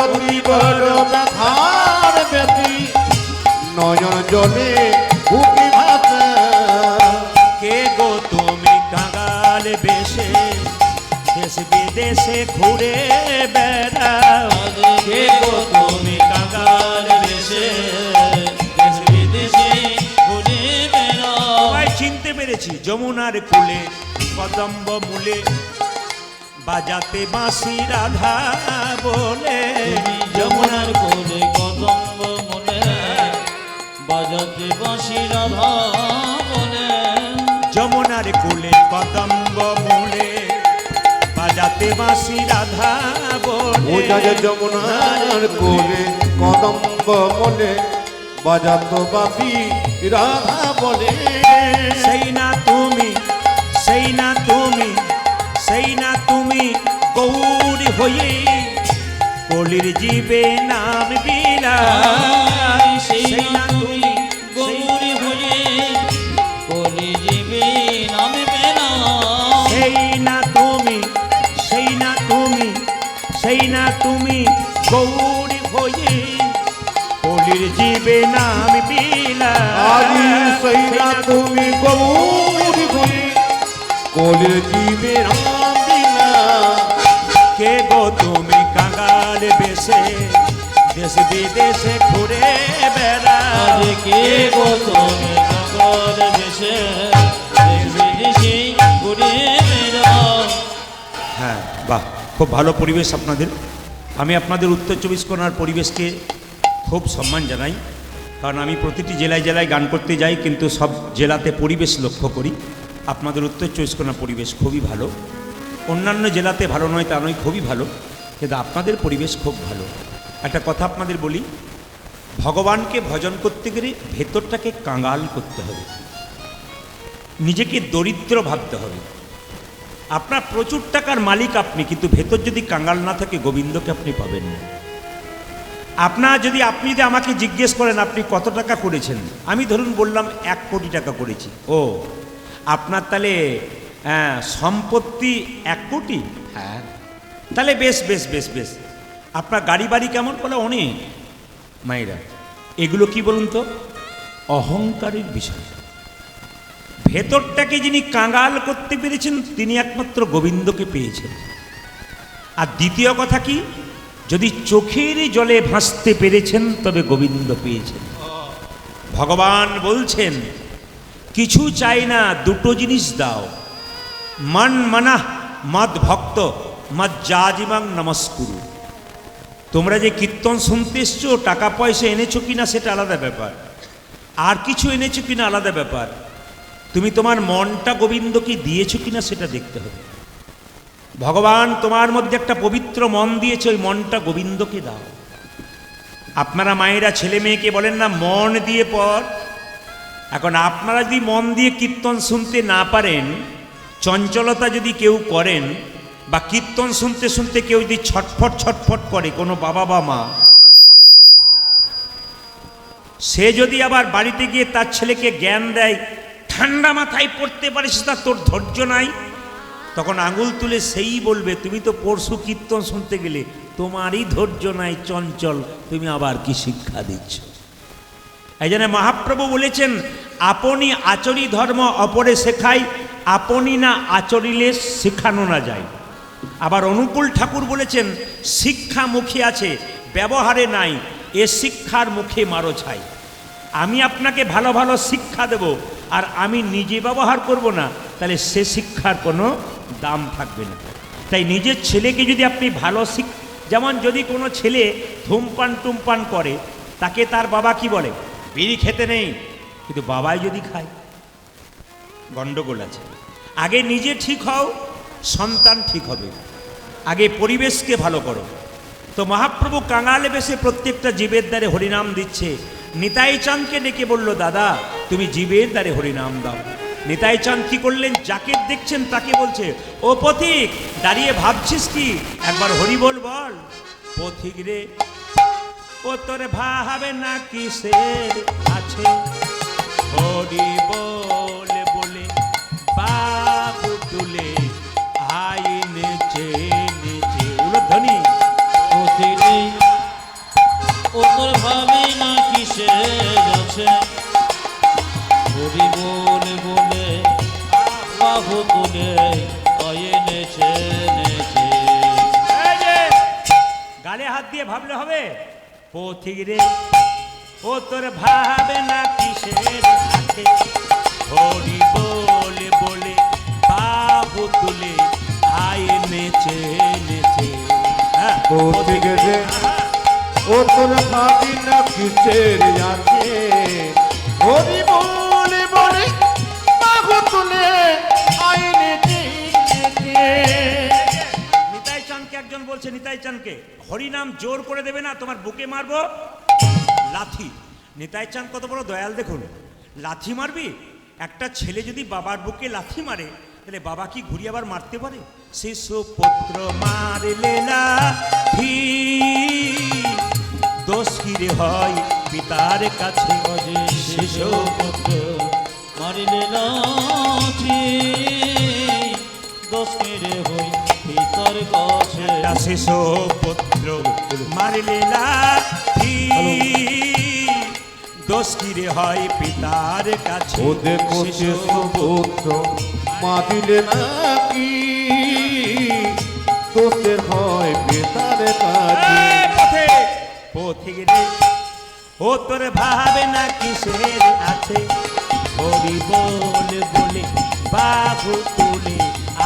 অতি বড় ব্যথার ব্যথি, নয়ন জলে বুকি ভাষা। কে গো তুমি কাঙ্গাল বেশে দেশ বিদেশে ঘুরে বেড়াও। আজ কে গো তুমি কাঙ্গাল বেশে দেশ বিদেশে ঘুরে বেড়াও। সবাই চিনতে পেরেছি। যমুনার কূলে কদম্ব মূলে বাজাতে বাঁশি রাধা বলে। তুমি যমুনার কোলে কদম্ব মনে বাজাতে বাঁশি রাধা বলে। যমুনার কূলে কদম্ব মূলে বাজাতে বাঁশি রাধা বলে। ওজা যে যমুনার কোলে কদম্ব মনে বাজাতো বাপি রাধা বলে। সেই না তুমি, সেই না তুমি, সেই না তুমি গৌরী হয়ে কলির জীবে নাম বিলাও। সেই না তুমি গৌরী হয়ে কলি জীবে নাম বেড়াও। সেই না তুমি, সেই না তুমি, সেই না তুমি গৌরী হয়ে কলির জীবে নাম বিলাও। আজি সেই না তুমি গৌরী হয়ে কলির জীবে রাম বিনা। কে গো তুমি কাঙ্গাল বেশে দেশ বিদেশে ঘুরে বেড়াও। আজ কে গো তুমি কাঙ্গাল বেশে দেশ বিদেশে ঘুরে বেড়াও। হ্যাঁ, বাহ, খুব ভালো পরিবেশ আপনাদের। আমি আপনাদের উত্তর 24 পরগনার পরিবেশকে খুব সম্মান জানাই, কারণ আমি প্রতিটি জেলায় জেলায় গান করতে যাই, কিন্তু সব জেলাতে পরিবেশ লক্ষ্য করি। আপনাদের উত্তর 24 পরগনার পরিবেশ খুবই ভালো। অন্যান্য জেলাতে ভালো নয় তা নয়, খুবই ভালো, কিন্তু আপনাদের পরিবেশ খুব ভালো। একটা কথা আপনাদের বলি, ভগবানকে ভজন করতে গেলে ভেতরটাকে কাঙ্গাল করতে হবে, নিজেকে দরিদ্র ভাবতে হবে। আপনার প্রচুর টাকার মালিক আপনি, কিন্তু ভেতর যদি কাঙ্গাল না থাকে গোবিন্দকে আপনি পাবেন না। আপনি যদি আমাকে জিজ্ঞেস করেন আপনি কত টাকা করেছেন, আমি ধরুন বললাম 1 কোটি টাকা করেছি। ও, আপনার তাহলে সম্পত্তি 1 কোটি? হ্যাঁ, তাহলে বেশ বেশ বেশ বেশ। আপনার গাড়ি বাড়ি কেমন? বলে অনেক। মায়েরা, এগুলো কি বলুন তো? অহংকারের বিষয়। ভেতরটাকে যিনি কাঙ্গাল করতে পেরেছেন তিনি একমাত্র গোবিন্দকে পেয়েছেন। আর দ্বিতীয় কথা কি, যদি চোখের জলে ভাসতে পেরেছেন তবে গোবিন্দ পেয়েছেন। ভগবান বলছেন কিছু চাই না, দুটো জিনিস দাও, মন মানা মদ ভক্ত মদ জাজিমাং নমস্কুরু। তোমরা যে কীর্তন শুনতে এসছো, টাকা পয়সা এনেছো কিনা সেটা আলাদা ব্যাপার, আর কিছু এনেছো কিনা আলাদা ব্যাপার, তুমি তোমার মনটা গোবিন্দকে দিয়েছো কিনা সেটা দেখতে হবে। ভগবান তোমার মধ্যে একটা পবিত্র মন দিয়েছে, ওই মনটা গোবিন্দকে দাও। আপনারা মায়েরা ছেলে মেয়েকে বলেন না মন দিয়ে পড়। এখন আপনারা যদি মন দিয়ে কীর্তন শুনতে না পারেন, চঞ্চলতা যদি কেউ করেন, বা কীর্তন শুনতে শুনতে কেউ যদি ছটফট ছটফট করে, কোনো বাবা বা মা, সে যদি আবার বাড়িতে গিয়ে তার ছেলেকে জ্ঞান দেয়, ঠান্ডা মাথায় পড়তে পারিস না, তোর ধৈর্য নাই, তখন আঙুল তুলে সেই বলবে তুমি তো পরশু কীর্তন শুনতে গেলে, তোমারই ধৈর্য নাই, চঞ্চল, তুমি আবার কি শিক্ষা দিচ্ছ? এই জন্য মহাপ্রভু বলেছেন, আপনি আচরি ধর্ম অপরে শেখাই, আপনি না আচরিলে শেখানো না যায়। আবার অনুকূল ঠাকুর বলেছেন, শিক্ষা মুখে আছে ব্যবহারে নাই, এ শিক্ষার মুখে মারো ছাই। আমি আপনাকে ভালো ভালো শিক্ষা দেব আর আমি নিজে ব্যবহার করব না, তাহলে সে শিক্ষার কোনো দাম থাকবে না। তাই নিজের ছেলেকে যদি আপনি ভালো যেমন যদি কোনো ছেলে ধূমপান টুমপান করে, তাকে তার বাবা কি বলে, বিড়ি খেতে নেই, কিন্তু বাবাই যদি খায়, গন্ডগোল আছে। আগে নিজে ঠিক হও, সন্তান ঠিক হবে। আগে পরিবেশকে ভালো করো। তো মহাপ্রভু কাঙালে বেশে প্রত্যেকটা জীবের দ্বারে হরিনাম দিচ্ছে। নিতাই চাঁদকে ডেকে বলল, দাদা তুমি জীবের দ্বারে হরিনাম দাও। নিতাই চাঁদ কি করলেন, যাকে দেখছেন তাকে বলছে, ও পথিক দাঁড়িয়ে ভাবছিস কি, একবার হরি বল বল। পথিক রে ও তোর ভাবে না কিসের আছে, হরি বলে বলে বাবু তুলে আই নেচে নেচে উলধ্বনি। পথিরে ও তোর ভাবে না কিসের আছে, হরি বলে বলে বাহু তুলে আয়ে নেচে নেচে। এই যে, গালে হাত দিয়ে ভাবলে হবে। পথিক রে ও তোর ভাবে না কিসের আছে, হরি বলে বলে বাবু তুলে আয় নেচে নেচে। হ্যাঁ, পথিক রে ও তোর ভাবি না কিসের আছে, হরি বলে বলে বাহু তুলে আইনে নিতাই চাঁদকে একজন বলছে, নিতাই চাঁদকে হরিনাম জোর করে দেবে না, তোমার বুকে মারবো লাথি। নিতাই চাঁদ কত বড় দয়াল দেখুন, লাথি মারবি? একটা ছেলে যদি বাবার বুকে লাথি মারে, তাহলে বাবা কি ঘুরিয়ে আবার মারতে পারে? শিশু পুত্র মারলে লাথি, দোষ কিরে হয় পিতার কাছে। শিশু পুত্র মারিলে লাঠি, দোষ কেড়ে হই পিতার কাছে। শিশু পুত্র মারলে লাথি, দোষ কিরে হয় পিতার কাছে। ও দেখো শিশু পুত্র মারিলে নাকি, দোষের হয় পিতার কাছে। পথে পথিক রে ও তোর ভাবে না কিসের আছে, হরি বলে বলে বাবু তুলে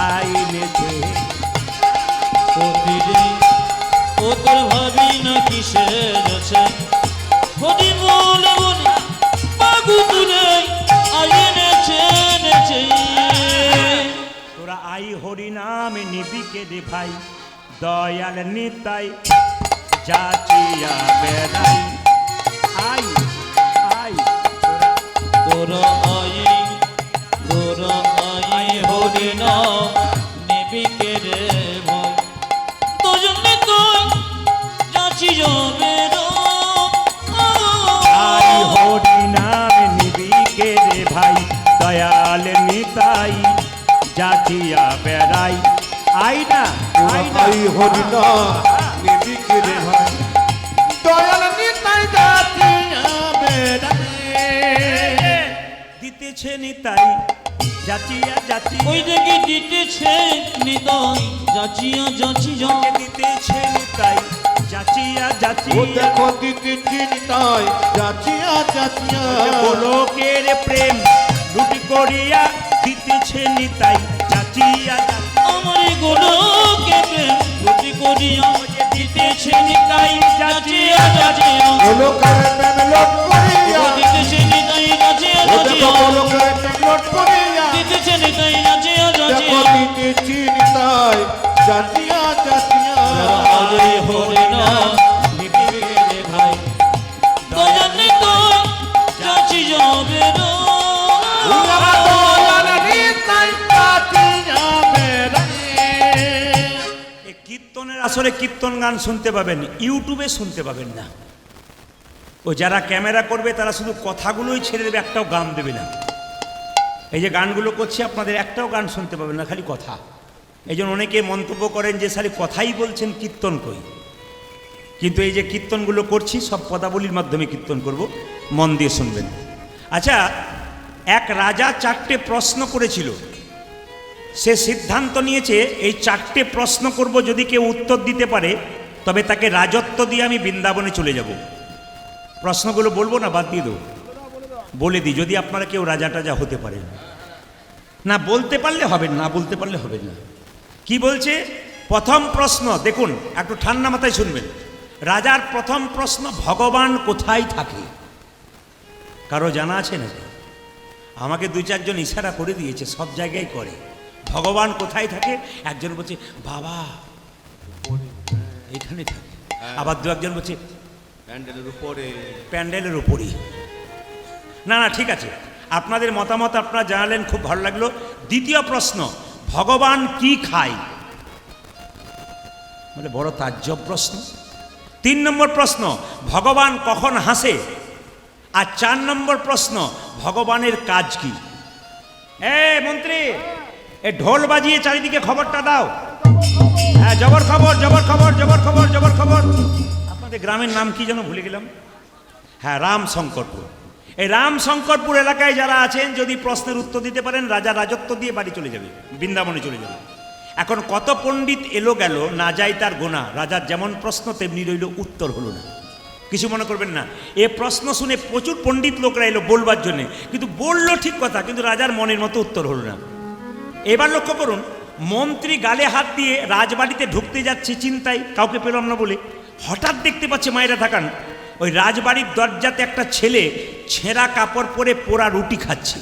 আইনেছে। পথিরে ও তোর ভাবি না কিসের আছে, হরি বলে বলে বাহু তুলে আয়ে নেচে নেচে। তোরা আই হরি নামে নিবিকে রে ভাই, দয়াল নিতাই যাচিয়া বেড়াই। আই আই তোরা আই হরি নাম নিবিকে রে ভাই, দুজনে তুই যাচ্ছি যাবে আই হরি নামে নিবিকে রে ভাই, দয়াল নিতাই যাচিয়া বেড়াই। আই না আই না আই হরি নাম নিবিকে রে ভাই, দয়াল নিতাই যাচিয়া বেড়াই। দিতেছে নিতাই যাচিয়া যাচি, ওই দেখে দিতেছে নিতাই যাচিয়া যাচি জকে দিতেছে নিতাই যাচিয়া যাচি। ও দেখো দিদি চিন্তায় যাচিয়া যাচিয়া, গোলকের প্রেম লুটি করিয়া দিতেছে নিতাই যাচিয়া যাচি। আমার গোলকে প্রেম লুটি করিয়া দিতেছে নিতাই যাচিয়া যাচিয়া। গোলকের প্রেম লোট করিয়া, দিতেছে নিতাই যাচিয়া ও দেখো যাচিয়া। গোলকের প্রেম লোট করিয়া, দিতেছে নিতাই যাচিয়া দেখো যাচিয়া। দিদি চিন্তায় যাচিয়া যাচিয়া। আরে হরি নাম নিবিকে রে ভাই, দুজনে তুই যাচ্ছি যাবে উলা দয়াল নিতাই যাচিয়া বেড়াই। এই কীর্তনের আসলে কীর্তন গান শুনতে পাবেন, ইউটিউবে শুনতে পাবেন না। ও যারা ক্যামেরা করবে তারা শুধু কথাগুলোই ছেড়ে দেবে, একটাও গান দেবে না। এই যে গানগুলো করছি আপনাদের একটাও গান শুনতে পাবেন না, খালি কথা। এই জন্য অনেকে মন্তব্য করেন যে খালি কথাই বলছেন, কীর্তন কই। কিন্তু এই যে কীর্তনগুলো করছি সব পদাবলীর মাধ্যমে কীর্তন করব, মন দিয়ে শুনবেন। আচ্ছা, এক রাজা 4টে প্রশ্ন করেছিল। সে সিদ্ধান্ত নিয়েছে এই 4টে প্রশ্ন করব, যদি কেউ উত্তর দিতে পারে তবে তাকে রাজত্ব দিয়ে আমি বৃন্দাবনে চলে যাব। প্রশ্নগুলো বলবো না, বাদ দিয়ে দেবো? বলে দিই, যদি আপনারা কেউ রাজা টাজা হতে পারেন। না বলতে পারলে হবেন, না বলতে পারলে হবেন না। কি বলছে? প্রথম প্রশ্ন দেখুন, একটু ঠান্ডা মাথায় শুনবেন। রাজার প্রথম প্রশ্ন, ভগবান কোথায় থাকে? কারো জানা আছে নাকি? আমাকে 2-4 জন ইশারা করে দিয়েছে, সব জায়গায় করে। ভগবান কোথায় থাকে? একজন বলছে বাবা এখানে থাকে, আবার 2-1 বলছে প্যান্ডেলের উপরে। না না, ঠিক আছে, আপনাদের মতামত আপনারা জানালেন, খুব ভালো লাগলো। দ্বিতীয় প্রশ্ন, ভগবান কি খায়? মানে বড় তাজ্জব প্রশ্ন। 3 নম্বর প্রশ্ন, ভগবান কখন হাসে? আর 4 নম্বর প্রশ্ন, ভগবানের কাজ কি? মন্ত্রী, এ ঢোল বাজিয়ে চারিদিকে খবরটা দাও। হ্যাঁ, জবর খবর, জবর খবর, জবর খবর, জবর খবর। আপনাদের গ্রামের নাম কি যেন ভুলে গেলাম। হ্যাঁ, রামশঙ্করপুর। এই রামশঙ্করপুর এলাকায় যারা আছেন, যদি প্রশ্নের উত্তর দিতে পারেন, রাজা রাজত্ব দিয়ে বাড়ি চলে যাবে, বৃন্দাবনে চলে যাবে। এখন কত পণ্ডিত এলো গেল, না যায় তার গোনা। রাজার যেমন প্রশ্ন তেমনি রইল, উত্তর হলো না। কিছু মনে করবেন না, এ প্রশ্ন শুনে প্রচুর পণ্ডিত লোকরা এলো বলবার জন্যে, কিন্তু বললো ঠিক কথা, কিন্তু রাজার মনের মতো উত্তর হলো না। এবার লক্ষ্য করুন, মন্ত্রী গালে হাত দিয়ে রাজবাড়িতে ঢুকতে যাচ্ছে চিন্তায়, কাউকে পেলাম না বলে। হঠাৎ দেখতে পাচ্ছে, মায়েরা থাকান, ওই রাজবাড়ির দরজাতে একটা ছেলে ছেঁড়া কাপড় পরে পোড়া রুটি খাচ্ছে।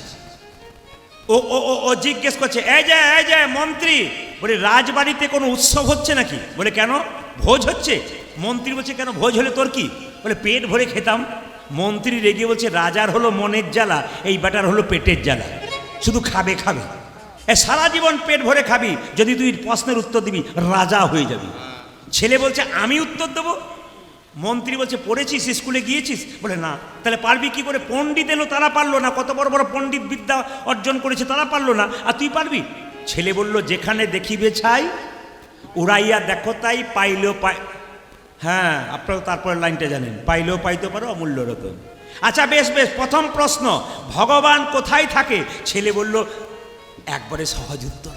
ও ও ও জিজ্ঞেস করছে, এই যে মন্ত্রী, বলে রাজবাড়িতে কোনো উৎসব হচ্ছে নাকি? বলে কেন, ভোজ হচ্ছে। মন্ত্রী বলছে, কেন ভোজ হলে তোর কি? বলে পেট ভরে খেতাম। মন্ত্রী রেগে বলছে, রাজার হলো মনের জ্বালা, এই বেটার হলো পেটের জ্বালা, শুধু খাবে খাবে। সারা জীবন পেট ভরে খাবি, যদি তুই প্রশ্নের উত্তর দিবি রাজা হয়ে যাবি। ছেলে বলছে, আমি উত্তর দেবো? মন্ত্রী বলছে, পড়েছিস, স্কুলে গিয়েছিস? বলে না। তাহলে পারবি কি করে? পণ্ডিত এলো, তারা পারলো না। কত বড় বড় পণ্ডিত বিদ্যা অর্জন করেছে, তারা পারলো না, আর তুই পারবি? ছেলে বলল, যেখানে দেখিবে ছাই, উড়াইয়া দেখো তাই, পাইলেও পাই। হ্যাঁ, আপনারা তারপরে লাইনটা জানেন, পাইলেও পাইতে পারো অমূল্য রতন। আচ্ছা বেশ বেশ, প্রথম প্রশ্ন, ভগবান কোথায় থাকে? ছেলে বলল, একবারে সহজ উত্তর।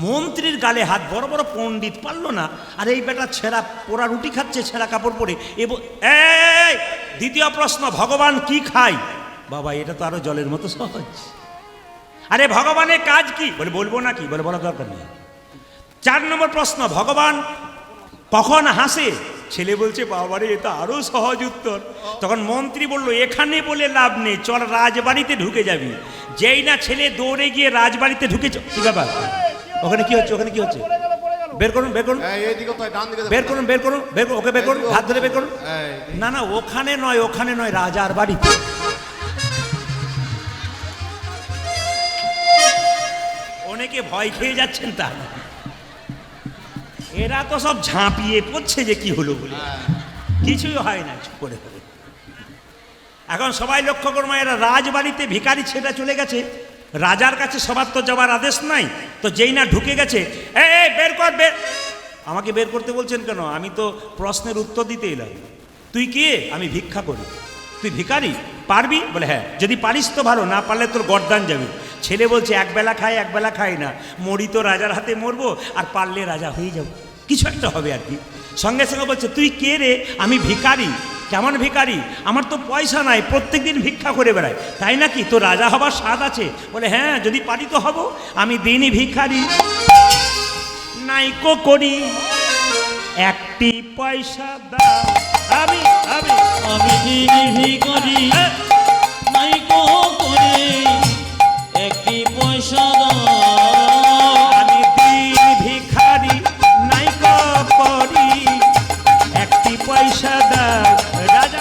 মন্ত্রীর গালে হাত, বড় বড় পণ্ডিত পারলো না, আর এই বেটা ছেঁড়া পোড়া রুটি খাচ্ছে, ছেঁড়া কাপড় পরে। দ্বিতীয় প্রশ্ন, ভগবান কি খায়? বাবা, এটা তো আরো জলের মতো সহজ। আরে ভগবানের কাজ কি? বলে বলবো না কি? বলে বলার দরকার নেই। 4 নম্বর প্রশ্ন, ভগবান কখন হাসে? ছেলে বলছে, বাবারে, এটা আরো সহজ উত্তর। তখন মন্ত্রী বলল, এখানে বলে লাভ নেই, চল রাজবাড়িতে ঢুকে যাবি। যেই না ছেলে দৌড়ে গিয়ে রাজবাড়িতে ঢুকেছে, কি ব্যাপার? ওখানে কি হচ্ছে? ওখানে কি হচ্ছে? বের করুন, বের করুন, বের করুন, বের করুন, বের করুন, ওকে বের করুন, হাত ধরে বের করুন। না না, ওখানে নয়, ওখানে নয়, রাজার বাড়িতে। অনেকে ভয় খেয়ে যাচ্ছেন, তা এরা তো সব ঝাঁপিয়ে পড়ছে যে কি হলো বলে, কিছুই হয় না, চুপ করে করে। এখন সবাই লক্ষ্য করো, এরা রাজবাড়িতে ভিখারি ছেড়ে চলে গেছে, রাজার কাছে সবার তো যাওয়ার আদেশ নাই। তো যেই না ঢুকে গেছে, বের কর, বের। আমাকে বের করতে বলছেন কেন? আমি তো প্রশ্নের উত্তর দিতে এলাম। তুই কে? আমি ভিক্ষা করি। তুই ভিখারি, পারবি? বলে হ্যাঁ। যদি পারিস তো ভালো, না পারলে তোর গর্দান যাবে। ছেলে বলছে, একবেলা খাই, একবেলা খাই না, মরি তো রাজার হাতে মরবো, আর পারলে রাজা হয়ে যাবো, কিছু একটা হবে আর কি। সঙ্গে সঙ্গে বলছে, তুই কে রে? আমি ভিখারি। কেমন ভিখারি? আমার তো পয়সা নাই, প্রত্যেকদিন ভিক্ষা করে বেড়াই। তাই নাকি? তো রাজা হবার স্বাদ আছে? বলে হ্যাঁ, যদি পারি তো হব। আমি দিনই ভিখারি, নাইকো করি, একটি পয়সা দাও। আমি আমি আমি দিনই ভিখারি, নাইকো করে, একটি পয়সা দাও। আমি দিন ভিখারি, নাইকো করি, একটি পয়সা দাও। রাজা,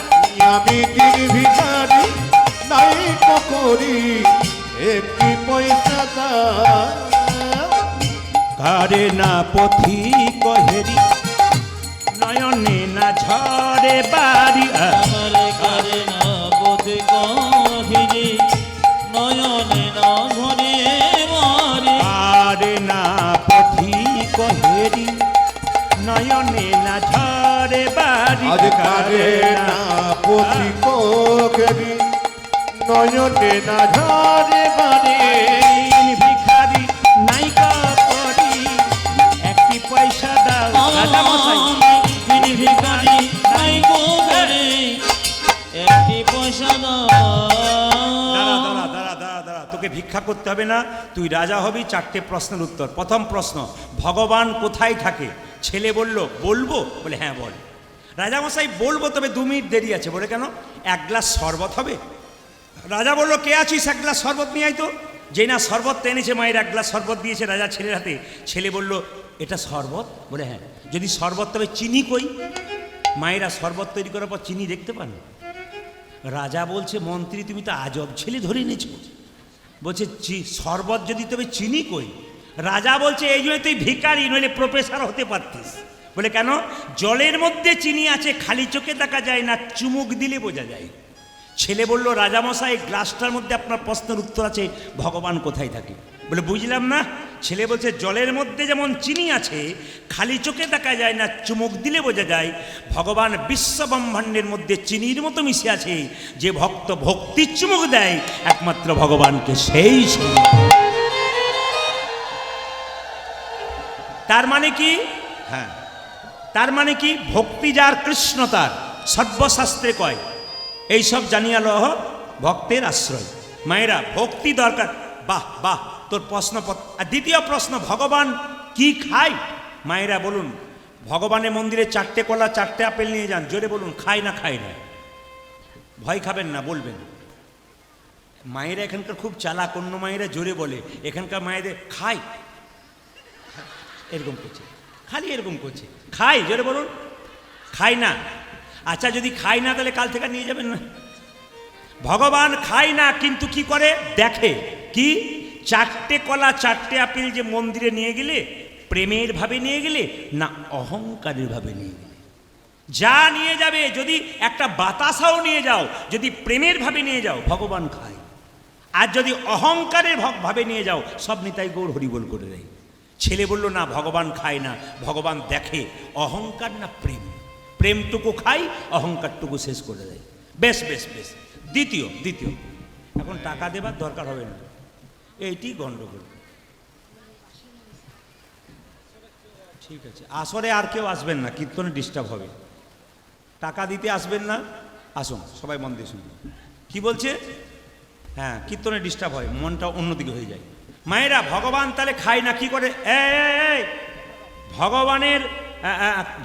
আমি দিন ভিখারি, নাইকো করি, একটি পয়সা দাও। কারে না পথি কহেরি, নয়নে না ঝরে বাড়ি। আমার কারে না বোধে কহিরি, নয়নে না ঝরে বাড়ি। কারে না পথি কহেরি, নয়নে না ঝরে বাড়ি। আজ কারে না পথি কোকেরি নয়নে না ঝরে বারে ভিখারি নাইকা পরি একটি পয়সা দাও রাজা মশাই তিনি ভিখারি নাই গো ঘরে একটি পয়সা দাঁড়া তোকে ভিক্ষা করতে হবে না, তুই রাজা হবি। 4টে প্রশ্নের উত্তর। প্রথম প্রশ্ন, ভগবান কোথায় থাকে? ছেলে বলল বলবো, বলে হ্যাঁ বল। রাজামশাই বলবো, তবে 2 মিনিট দেরি আছে। বলে কেন? 1 গ্লাস শরবত হবে। রাজা বলল কে আছিস, 1 গ্লাস শরবত নিয়ে আয় তো। যেই না শরবত এনেছে, মায়ের 1 গ্লাস শরবত দিয়েছে রাজা ছেলের হাতে। ছেলে বলল এটা শরবত? বলে হ্যাঁ। যদি শরবত তবে চিনি কই? মায়েরা শরবত তৈরি করার পর চিনি দেখতে পান। রাজা বলছে মন্ত্রী তুমি তো আজব ছেলে ধরে এনেছো। বলছে শরবত যদি তবে চিনি কই? রাজা বলছে এই জন্য তুই ভিখারি, নইলে প্রফেসর হতে পারতিস। বলে কেন? জলের মধ্যে চিনি আছে, খালি চোখে দেখা যায় না, চুমুক দিলে বোঝা যায়। ছেলে বলল রাজামশাই গ্লাসটার মধ্যে আপনার প্রশ্নের উত্তর আছে, ভগবান কোথায় থাকে? বলে বুঝলাম না। ছেলে বলছে জলের মধ্যে যেমন চিনি আছে, খালি চোখে দেখা যায় না, চুমুক দিলে বোঝা যায়, ভগবান বিশ্ব ব্রহ্মাণ্ডের মধ্যে চিনির মতো মিশে আছে। যে ভক্ত ভক্তির চুমুক দেয় একমাত্র ভগবানকে, সেই চিনি। তার মানে কি? হ্যাঁ, তার মানে কি? ভক্তি যার কৃষ্ণ তার, সর্বশাস্ত্রে কয়। এইসব জানিয়া লহ ভক্তের আশ্রয়। মায়েরা ভক্তি দরকার। বাহ বাহ, তোর প্রশ্ন। আর দ্বিতীয় প্রশ্ন, ভগবান কি খায়? মায়েরা বলুন, ভগবানের মন্দিরে 4টে কলা 4টে আপেল নিয়ে যান, জোরে বলুন খায় না খায় না? ভয় খাবেন না, বলবেন। মায়েরা এখানকার খুব চালাক, অন্য মায়েরা জোরে বলে, এখানকার মায়েদের খায় এরকম করছে, খালি এরকম করছে। খায়, জোরে বলুন খায় না। আচ্ছা যদি খায় না তাহলে কাল থেকে নিয়ে যাবেন না। ভগবান খায় না, কিন্তু কি করে দেখে। কি? 4টে কলা 4টে আপেল যে মন্দিরে নিয়ে গেলে প্রেমের ভাবে নিয়ে গেলে না অহংকারের ভাবে নিয়ে গেলে? যা নিয়ে যাবে, যদি একটা বাতাসাও নিয়ে যাও, যদি প্রেমের ভাবে নিয়ে যাও ভগবান খায়। আর যদি অহংকারের ভাবে নিয়ে যাও, সব নিতাই গৌর হরিবোল করে দেয়। ছেলে বলল না, ভগবান খায় না, ভগবান দেখে। অহংকার না প্রেম? প্রেমটুকু খাই, অহংকারটুকু শেষ করে দেয়। বেশ বেশ বেশ। দ্বিতীয়, এখন টাকা দেবার দরকার হবে না, এইটি গন্ডগোল। ঠিক আছে, আসরে আর কেউ আসবেন না, কীর্তনে ডিস্টার্ব হবে। টাকা দিতে আসবেন না, আসুন সবাই মন দিয়ে শুনুন কি বলছে। হ্যাঁ, কীর্তনে ডিস্টার্ব হয়, মনটা অন্যদিকে হয়ে যায়। মায়েরা ভগবান তাহলে খায় না, কি করে?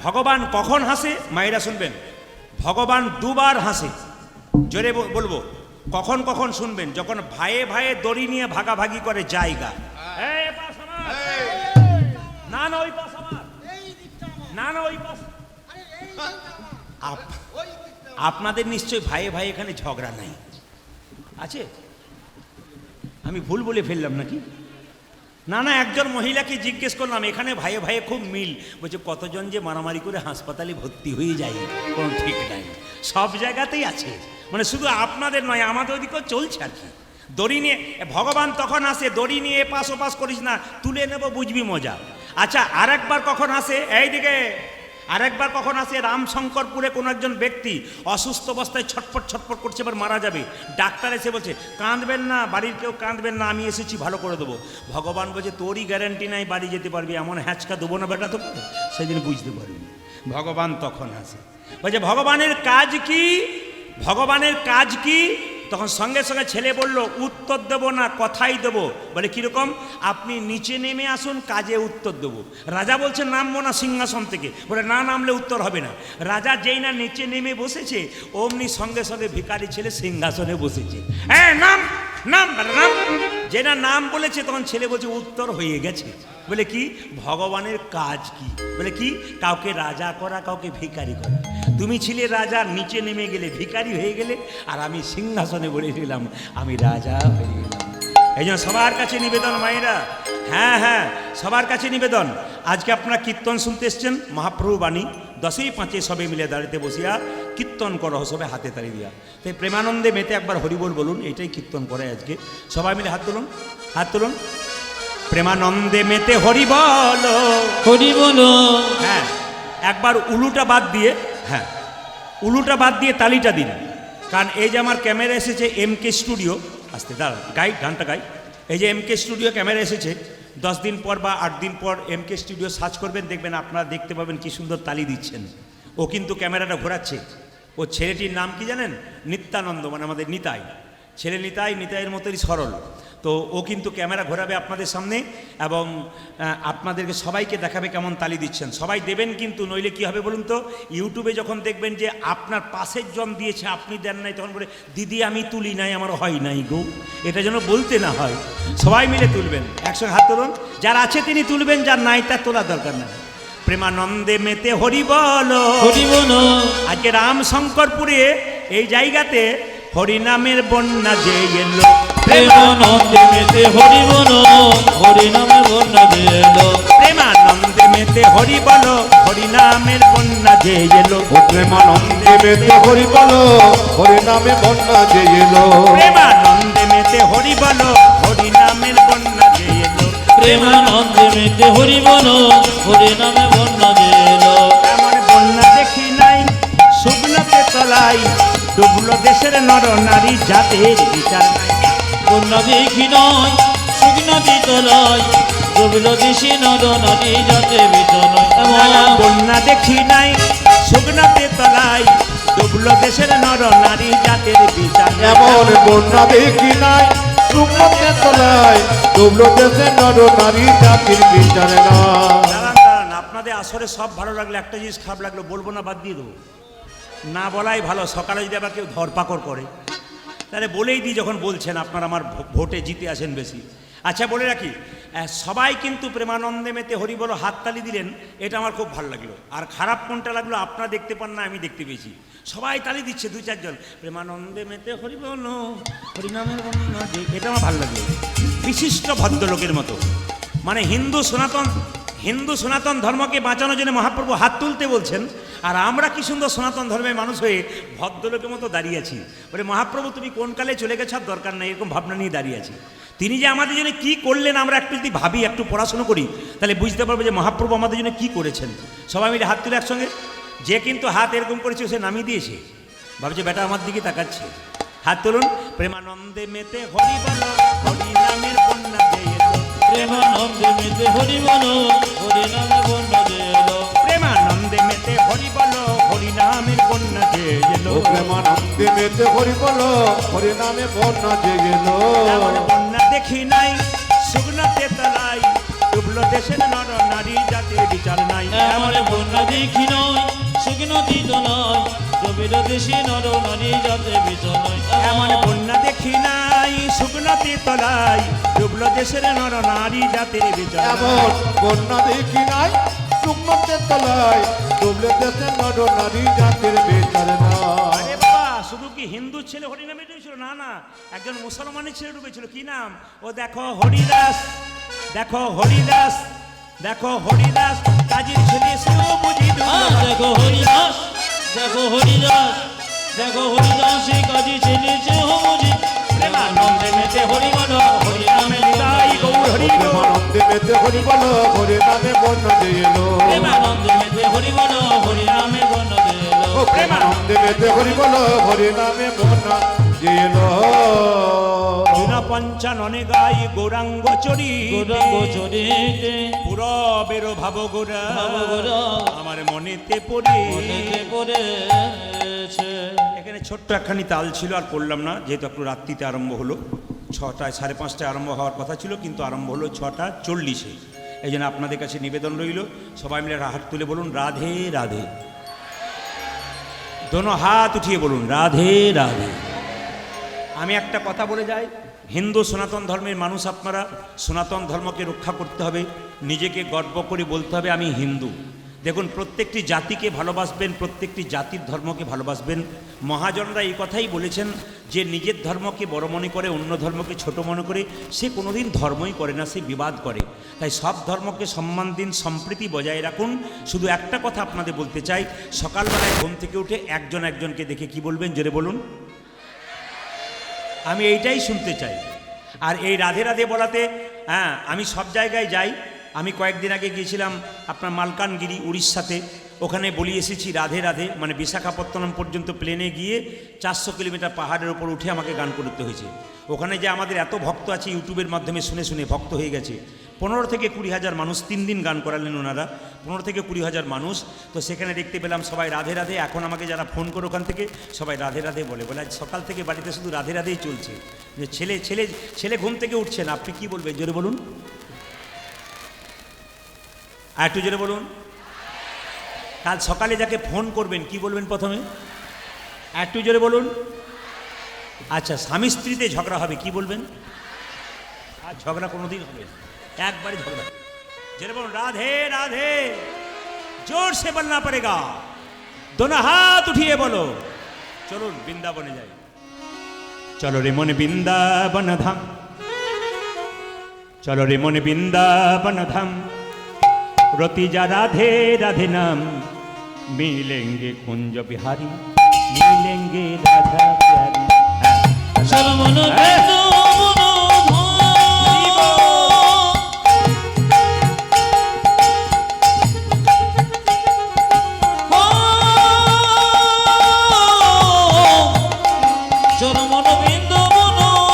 ভগবান কখন হাসে? মায়েরা শুনবেন, ভগবান 2 বার হাসে। জোরে বলবো, কখন কখন শুনবেন। যখন ভাইয়ে ভাইয়ে দড়ি নিয়ে ভাগাভাগি করে জায়গা। না না ওই পাশ আমার, না না ওই পাশ। আপনাদের নিশ্চয় ভাইয়ে ভাই এখানে ঝগড়া নাই আছে? আমি ভুল বলে ফেললাম নাকি? না না, একজন মহিলাকে জিজ্ঞেস করলাম, এখানে ভাইয়ে ভাইয়ে খুব মিল। বলছে কতজন যে মারামারি করে হাসপাতালে ভর্তি হয়ে যায়, কোনো ঠিক নাই। সব জায়গাতেই আছে, মানে শুধু আপনাদের নয়, আমাদের ওদিকেও চলছে আর কি। দড়ি নিয়ে ভগবান তখন আসে, দড়ি নিয়ে এপাশ ওপাশ করিস না, তুলে নেব, বুঝবি মজা। আচ্ছা, আরেকবার কখন আসে? এইদিকে আরেকবার কখন আসে? রামশঙ্করপুরে কোনো একজন ব্যক্তি অসুস্থ অবস্থায় ছটফট ছটফট করছে, এবার মারা যাবে। ডাক্তার এসে বলছে কাঁদবেন না, বাড়ির কেউ কাঁদবেন না, আমি এসেছি ভালো করে দেবো। ভগবান বলছে তোরই গ্যারান্টি নাই বাড়ি যেতে পারবি, এমন হ্যাঁচকা দেবো না বেটা তোকে, সেদিন বুঝতে পারবি। ভগবান তখন আসে, বলছে ভগবানের কাজ কি? ভগবানের কাজ কি? তখন সঙ্গে সঙ্গে ছেলে বলল উত্তর দেব না, কথাই দেবো। বলে কীরকম? আপনি নিচে নেমে আসুন, কাজে উত্তর দেবো। রাজা বলছে নামবো না সিংহাসন থেকে। বলে না নামলে উত্তর হবে না। রাজা যেই না নিচে নেমে বসেছে, অমনি সঙ্গে সঙ্গে ভিখারি ছেলে সিংহাসনে বসেছে। হ্যাঁ নাম নাম নাম। যে না নাম বলেছে, তখন ছেলে বলছে উত্তর হয়ে গেছে। বলে কি? ভগবানের কাজ কি? বলে কি? কাউকে রাজা করা, কাউকে ভিখারি করা। তুমি ছিলে রাজা, নিচে নেমে গেলে ভিখারি হয়ে গেলে, আর আমি সিংহাসনে বসেছিলাম, আমি রাজা হয়ে গেলাম। এই জন্য সবার কাছে নিবেদন মায়েরা, হ্যাঁ হ্যাঁ সবার কাছে নিবেদন। আজকে আপনারা কীর্তন শুনতে এসছেন, মহাপ্রভু বাণী 10ই 5 সবে মিলে দাঁড়িতে বসিয়া কীর্তন করো সবে হাতে তালি দিয়া। তাই প্রেমানন্দে মেতে একবার হরিবোল বলুন, এটাই কীর্তন করে আজকে। সবাই মিলে হাত তুলুন, হাত তুলুন। প্রেমানন্দে মেতে হরি বলো, হরি বলো। হ্যাঁ একবার উলুটা বাদ দিয়ে, হ্যাঁ উলুটা বাদ দিয়ে তালিটা দিন, কারণ এই যে আমার ক্যামেরা এসেছে এমকে স্টুডিও, আসতে দাঁড়ান গাই গানটা গাই। এই যে এমকে স্টুডিও ক্যামেরা এসেছে, 10 দিন পর বা 8 দিন পর এমকে স্টুডিও সার্চ করবেন, দেখবেন আপনারা দেখতে পাবেন কি সুন্দর তালি দিচ্ছেন। ও কিন্তু ক্যামেরাটা ঘোরাচ্ছে। ও ছেলেটির নাম কি জানেন? নিত্যানন্দ, মানে আমাদের নিতাই ছেলে, নিতাইয়ের মতোই সরল। তো ও কিন্তু ক্যামেরা ঘোরাবে আপনাদের সামনে এবং আপনাদেরকে সবাইকে দেখাবে কেমন তালি দিচ্ছেন। সবাই দেবেন কিন্তু, নইলে কি হবে বলুন তো, ইউটিউবে যখন দেখবেন যে আপনার পাশের জন দিয়েছে আপনি দেন নাই, তখন বলে দিদি আমি তুলি নাই, আমার হয় নাই গো, এটা যেন বলতে না হয়। সবাই মিলে তুলবেন, একসঙ্গে হাত তুলুন, যার আছে তিনি তুলবেন, যার নাই তার তোলার দরকার নেই। প্রেমানন্দে মেতে হরি বল, হরি বল। আজকে রাম শঙ্করপুরে এই জায়গাতে হরিনামের বন্যা যে এলো, প্রেমানন্দে মেতে হরি বল, হরি নামে বন্যা যে এলো। প্রেমানন্দে মেতে হরি বল, হরিনামের বন্যা যে এলো। ও প্রেমানন্দে মেতে হরি বলো, হরি নামে বন্যা যে এলো। প্রেমানন্দে মেতে হরি বল, হরিনামের বন্যা যে এলো। প্রেমানন্দে মেতে হরি বল, হরি নামে বন্যা যে এলো। এমন বন্যা দেখি নাই শুকনোতে তলাই, ডুবলো দেশের নর নারী জাতের বিচার নাই। বন্যা দেখি নয় শুকনো তলায়, ডুবল দেশে নর নারী যাতে বিচনয়। বন্যা দেখি নাই শুকনোতে তলাই, ডুবলো দেশের নর নারী জাতের বিচার নাই। এমন বন্যা দেখি নাই শুকনোতে তলায়, ডুবলো দেশে নর নারী জাতির বিচারে না। দাঁড়ান দাঁড়ান, আপনাদের আসরে সব ভালো লাগলো, একটা জিনিস খারাপ লাগলো, বলবো না, বাদ দিয়ে দেবো, না বলাই ভালো। সকালে যদি আবার কেউ ধরপাকড় করে তাহলে বলেই দিই, যখন বলছেন আপনারা আমার ভোটে জিতে আসেন বেশি। আচ্ছা বলে রাখি, সবাই কিন্তু প্রেমানন্দে মেতে হরি বলো হাততালি দিলেন, এটা আমার খুব ভালো লাগলো। আর খারাপ কোনটা লাগলো আপনারা দেখতে পান না, আমি দেখতে পেয়েছি। সবাই তালি দিচ্ছে 2-4 জন, প্রেমানন্দে মেতে হরি বলো, হরিনামের বন্যা যে, এটা আমার ভালো লাগলো। বিশিষ্ট ভদ্রলোকের মতো, মানে হিন্দু সনাতন ধর্মকে বাঁচানোর জন্য মহাপ্রভু হাত তুলতে বলছেন, আর আমরা কি সুন্দর সনাতন ধর্মের মানুষ হয়ে ভদ্রলোকের মতো দাঁড়িয়ে আছি। বলে মহাপ্রভু তুমি কোন কালে চলে গেছো, আর দরকার নেই, এরকম ভাবনা নিয়ে দাঁড়িয়ে আছি। তিনি যে আমাদের জন্য কি করলেন, আমরা একটু যদি ভাবি, একটু পড়াশুনো করি, তাহলে বুঝতে পারবো যে মহাপ্রভু আমাদের জন্য কি করেছেন। সবাই মিলে হাত তুলে একসঙ্গে, যে কিন্তু হাত এরকম করেছে সে নামিয়ে দিয়েছে, ভাবছে বেটা আমার দিকে তাকাচ্ছে। হাত তুলুন, প্রেমানন্দে মেতে হরি বল, হরি নামের বন্যা যে এলো। প্রেমানন্দে মেতে হরি বল, হরি নামে বন্যা যে এলো। প্রেমানন্দে মেতে হরি বল, হরি নামের বন্যা যে এলো। ও প্রেমানন্দে মেতে হরি বলো, হরি নামে বন্যা যে এলো। এমন বন্যা দেখি নাই শুকনোতে তলাই, ডুবলো দেশের নর নারী জাতির বিচার নাই। এমন বন্যা দেখি নয় শুকনো তলায়, ডুবিল দেশে নর নারী যাতে বিচনয়। এমন বন্যা দেখি নাই শুকনোতে তলাই, ডুবলো দেশের নর নারী জাতির বিচার নাই। এমন বন্যা দেখি নাই শুকনোতে তলায়, ডুবলে দেশে নর নারী জাতির বিচারে না। আরে বাবা, শুধু কি হিন্দু ছেলে হরিনামে ডুবেছিল? না না, একজন মুসলমানের ছেলে ডুবেছিল। কি নাম? ও দেখো হরিদাস, দেখো হরিদাস, দেখো হরিদাস, কাজীর ছেলে সেও বুঝি ডুবলো। দেখো হরিদাস, দেখো হরিদাস, দেখো হরিদাস, এই কাজী ছেলে যে হমজি। প্রেমানন্দে মেতে হরি বল, হরি নামে নিতাই গৌর হরি গো। প্রেমানন্দে মেতে হরি বলো, হরি নামে বন্যা যে এলো। প্রেমানন্দে মেতে হরি বল, হরি নামে বন্যা যে এলো। ও প্রেমানন্দে মেতে হরি বলো, হরি নামে বন্যা যে এলো। পঞ্চাননে গাই গৌরাঙ্গ চরি, গৌরাঙ্গ চরিতে পুরবের ভাব গোরা, ভাবগোরা আমার মনেতে পড়ে। মনেতে পড়েছে। এখানে ছোট্ট একখানি তাল ছিল, আর করলাম না, যেহেতু একটু রাত্রিতে আরম্ভ হলো। 6টায় 5:30টায় আরম্ভ হওয়ার কথা ছিল, কিন্তু আরম্ভ হলো 6:40-এ। এই জন্য আপনাদের কাছে নিবেদন রইল, সবাই মিলে হাত তুলে বলুন রাধে রাধে। দোনো হাত উঠিয়ে বলুন রাধে রাধে। আমি একটা কথা বলে যাই, হিন্দু সনাতন ধর্মের মানুষ আপনারা, সনাতন ধর্মকে রক্ষা করতে হবে, নিজেকে গর্ব করে বলতে হবে আমি হিন্দু। দেখুন, প্রত্যেকটি জাতিকে ভালোবাসবেন, প্রত্যেকটি জাতির ধর্মকে ভালোবাসবেন। মহাজনরা এই কথাই বলেছেন যে নিজের ধর্মকে বড় মনে করে, অন্য ধর্মকে ছোট মনে করে, সে কোনোদিন ধর্মই করে না, সে বিবাদ করে। তাই সব ধর্মকে সম্মান দিন, সম্প্রীতি বজায় রাখুন। শুধু একটা কথা আপনাদের বলতে চাই, সকালবেলায় ঘুম থেকে উঠে একজন একজনকে দেখে কি বলবেন, জোরে বলুন। আমি এইটাই শুনতে চাই। আর এই রাধে রাধে বলাতে, আমি সব জায়গায় যাই। আমি কয়েকদিন আগে গিয়েছিলাম আপনার মালকানগিরি, উড়িষ্যাতে। ওখানে বলি এসেছি রাধে রাধে, মানে বিশাখাপত্তনম পর্যন্ত প্লেনে গিয়ে 400 কিলোমিটার পাহাড়ের ওপর উঠে আমাকে গান করতে হয়েছে। ওখানে যে আমাদের এত ভক্ত আছে ইউটিউবের মাধ্যমে শুনে শুনে ভক্ত হয়ে গেছে, 15 থেকে 20 হাজার মানুষ 3 দিন গান করালেন ওনারা, 15 থেকে 20 হাজার মানুষ। তো সেখানে দেখতে পেলাম সবাই রাধে রাধে। এখন আমাকে যারা ফোন করে ওখান থেকে সবাই রাধে রাধে বলে আজ সকাল থেকে বাড়িতে শুধু রাধে রাধেই চলছে। যে ছেলে ছেলে ছেলে ঘুম থেকে উঠছে না, আপনি কি বলবেন জোরে বলুন, আর একটু জোরে বলুন। কাল সকালে যাকে ফোন করবেন কি বলবেন প্রথমে, একটু জোরে বলুন। আচ্ছা, স্বামী স্ত্রীতে ঝগড়া হবে কি বলবেন, আর ঝগড়া কোনোদিন হবে না, একবারে ঝগড়া। জোরে বলুন রাধে রাধে, জোর সে বলনা পড়েগা, দোনো হাত উঠিয়ে বলো। চলুন বৃন্দাবনে যাই, চলো রে মনে বৃন্দাবন ধাম, চলো রে মনে বৃন্দাবন ধাম, রতি যা রাধে রাধে नाम, मिलेंगे कुंज बिहारी, मिलेंगे राधा प्यारी। চরমন চলো মন বৃন্দাবন ধাম, চলো মন বৃন্দাবন ধাম,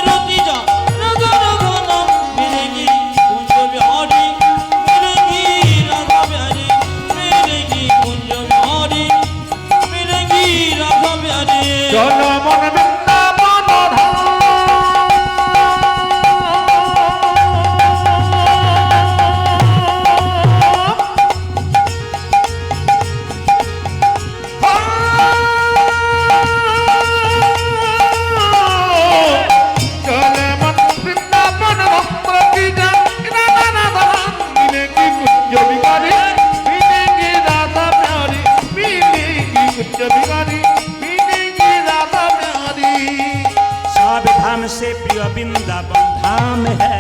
প্রতি জন রাধা রাধা নাম, মিলেगी कुंज बिहारी, मिलेगी राधा प्यारी, मिलेगी कुंज बिहारी, सब धाम से प्रिय वृंदावन धाम है,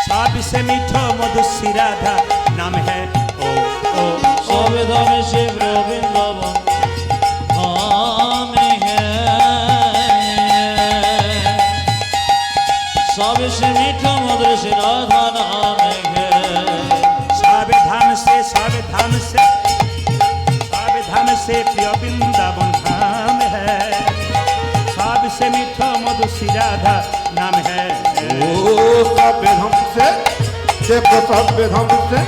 सब से मीठो मधुसी राधा नाम है। ओ ओ সব ধামে সে বৃন্দাবন ধাম है, সব সে মিঠো মধুর সে রাধা নাম है। सब धाम से प्रिय वृंदावन धाम है, सब से मीठो मधुसी राधा नाम है। ओ सभ्य धम से देखो, सभ्य धम से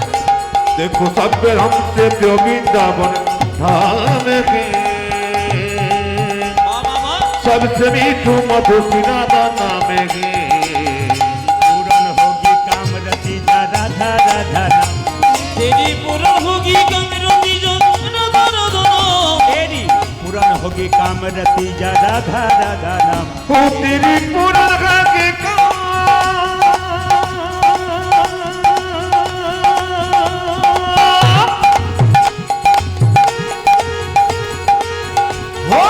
देखो, सभ्य धम से प्रिय वृंदावन धाम है, सबसे मीठू मधुसी राधा नाम है। पूरन होगी काम रति जा राधा राधा नाम, तेरी पूर्ण होगी कामरती जो राधा राधा नाम, तेरी पूरन होगी काम रति जा राधा राधा नाम। ओ तेरी पूर्ण के काम, हो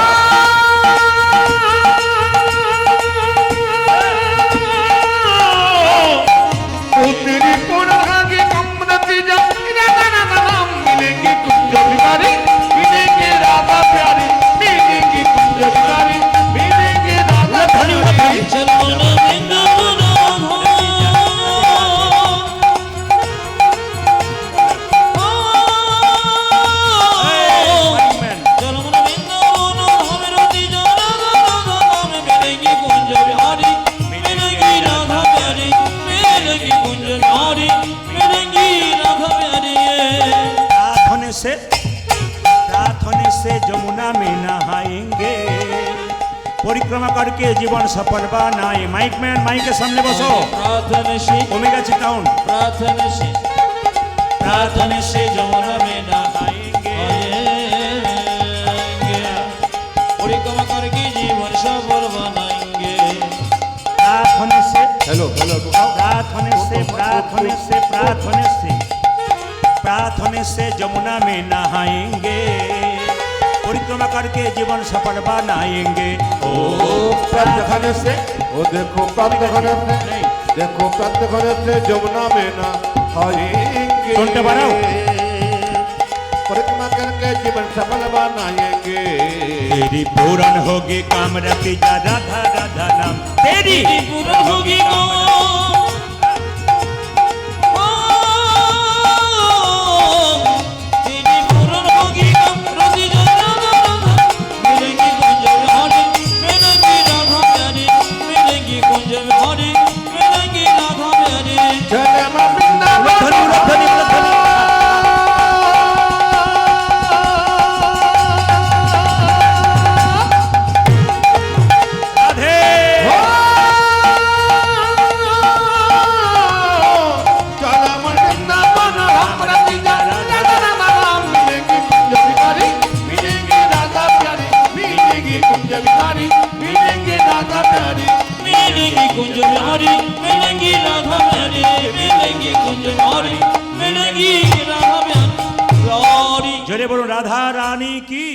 ओ तेरी पूर्ण के काम नतीजा राधा राधा नाम, मिलेंगे कुंज बिहारी, मिलेंगे राधा प्यारी, मिलेंगे कुंज बिहारी, मिलेंगे राधा प्यारी। चरमन वृंदावन चरमन वृंदावन धाम, रति जा राधा राधा नाम, मिलेंगी कुंज बिहारी, मिलेंगी राधा प्यारी, मिलेंगी कुंज बिहारी, मिलेंगी राधा प्यारी। प्रार्थने से जमुना में नहाएंगे, परिक्रमा करके जीवन सफल बनाए। माइक मैन माइक के सामने बसो, प्रार्थना से ओमेगा चिताउन, प्रार्थना से जमुना में नहाएंगे, परिक्रमा करके जीवन सफल बनाएंगे। प्रार्थने से हेलो हेलो प्रार्थने से जमुना में नहाएंगे, परिक्रमा करके जीवन सफल बनाएंगे। ओ प्रार्थना से, ओ देखो प्रार्थना से, देखो प्रार्थना से जमुना में नहाएंगे, सुनते बढ़ाओ। परिक्रमा करके जीवन सफल बनाएंगे। तेरी पूरन होगी काम रति जा राधा राधा नाम, तेरी पूर्ण होगी चले मैं वृंदावन उलध्वनि, उलध्वनि, उलध्वनि। राधे चले मैं वृंदावन राम रतिया राम मिलेंगे कुंज बिहारी मिलेंगे राधा प्यारी मिलेंगे कुंज बिहारी मिलेंगे राधा प्यारी मिलेंगी कुंज बिहारी मिलेंगी राधा प्यारी मिलेंगी कुंज बिहारी मिलेंगी राधा प्यारी জোরে বলুন রাধা রানী কি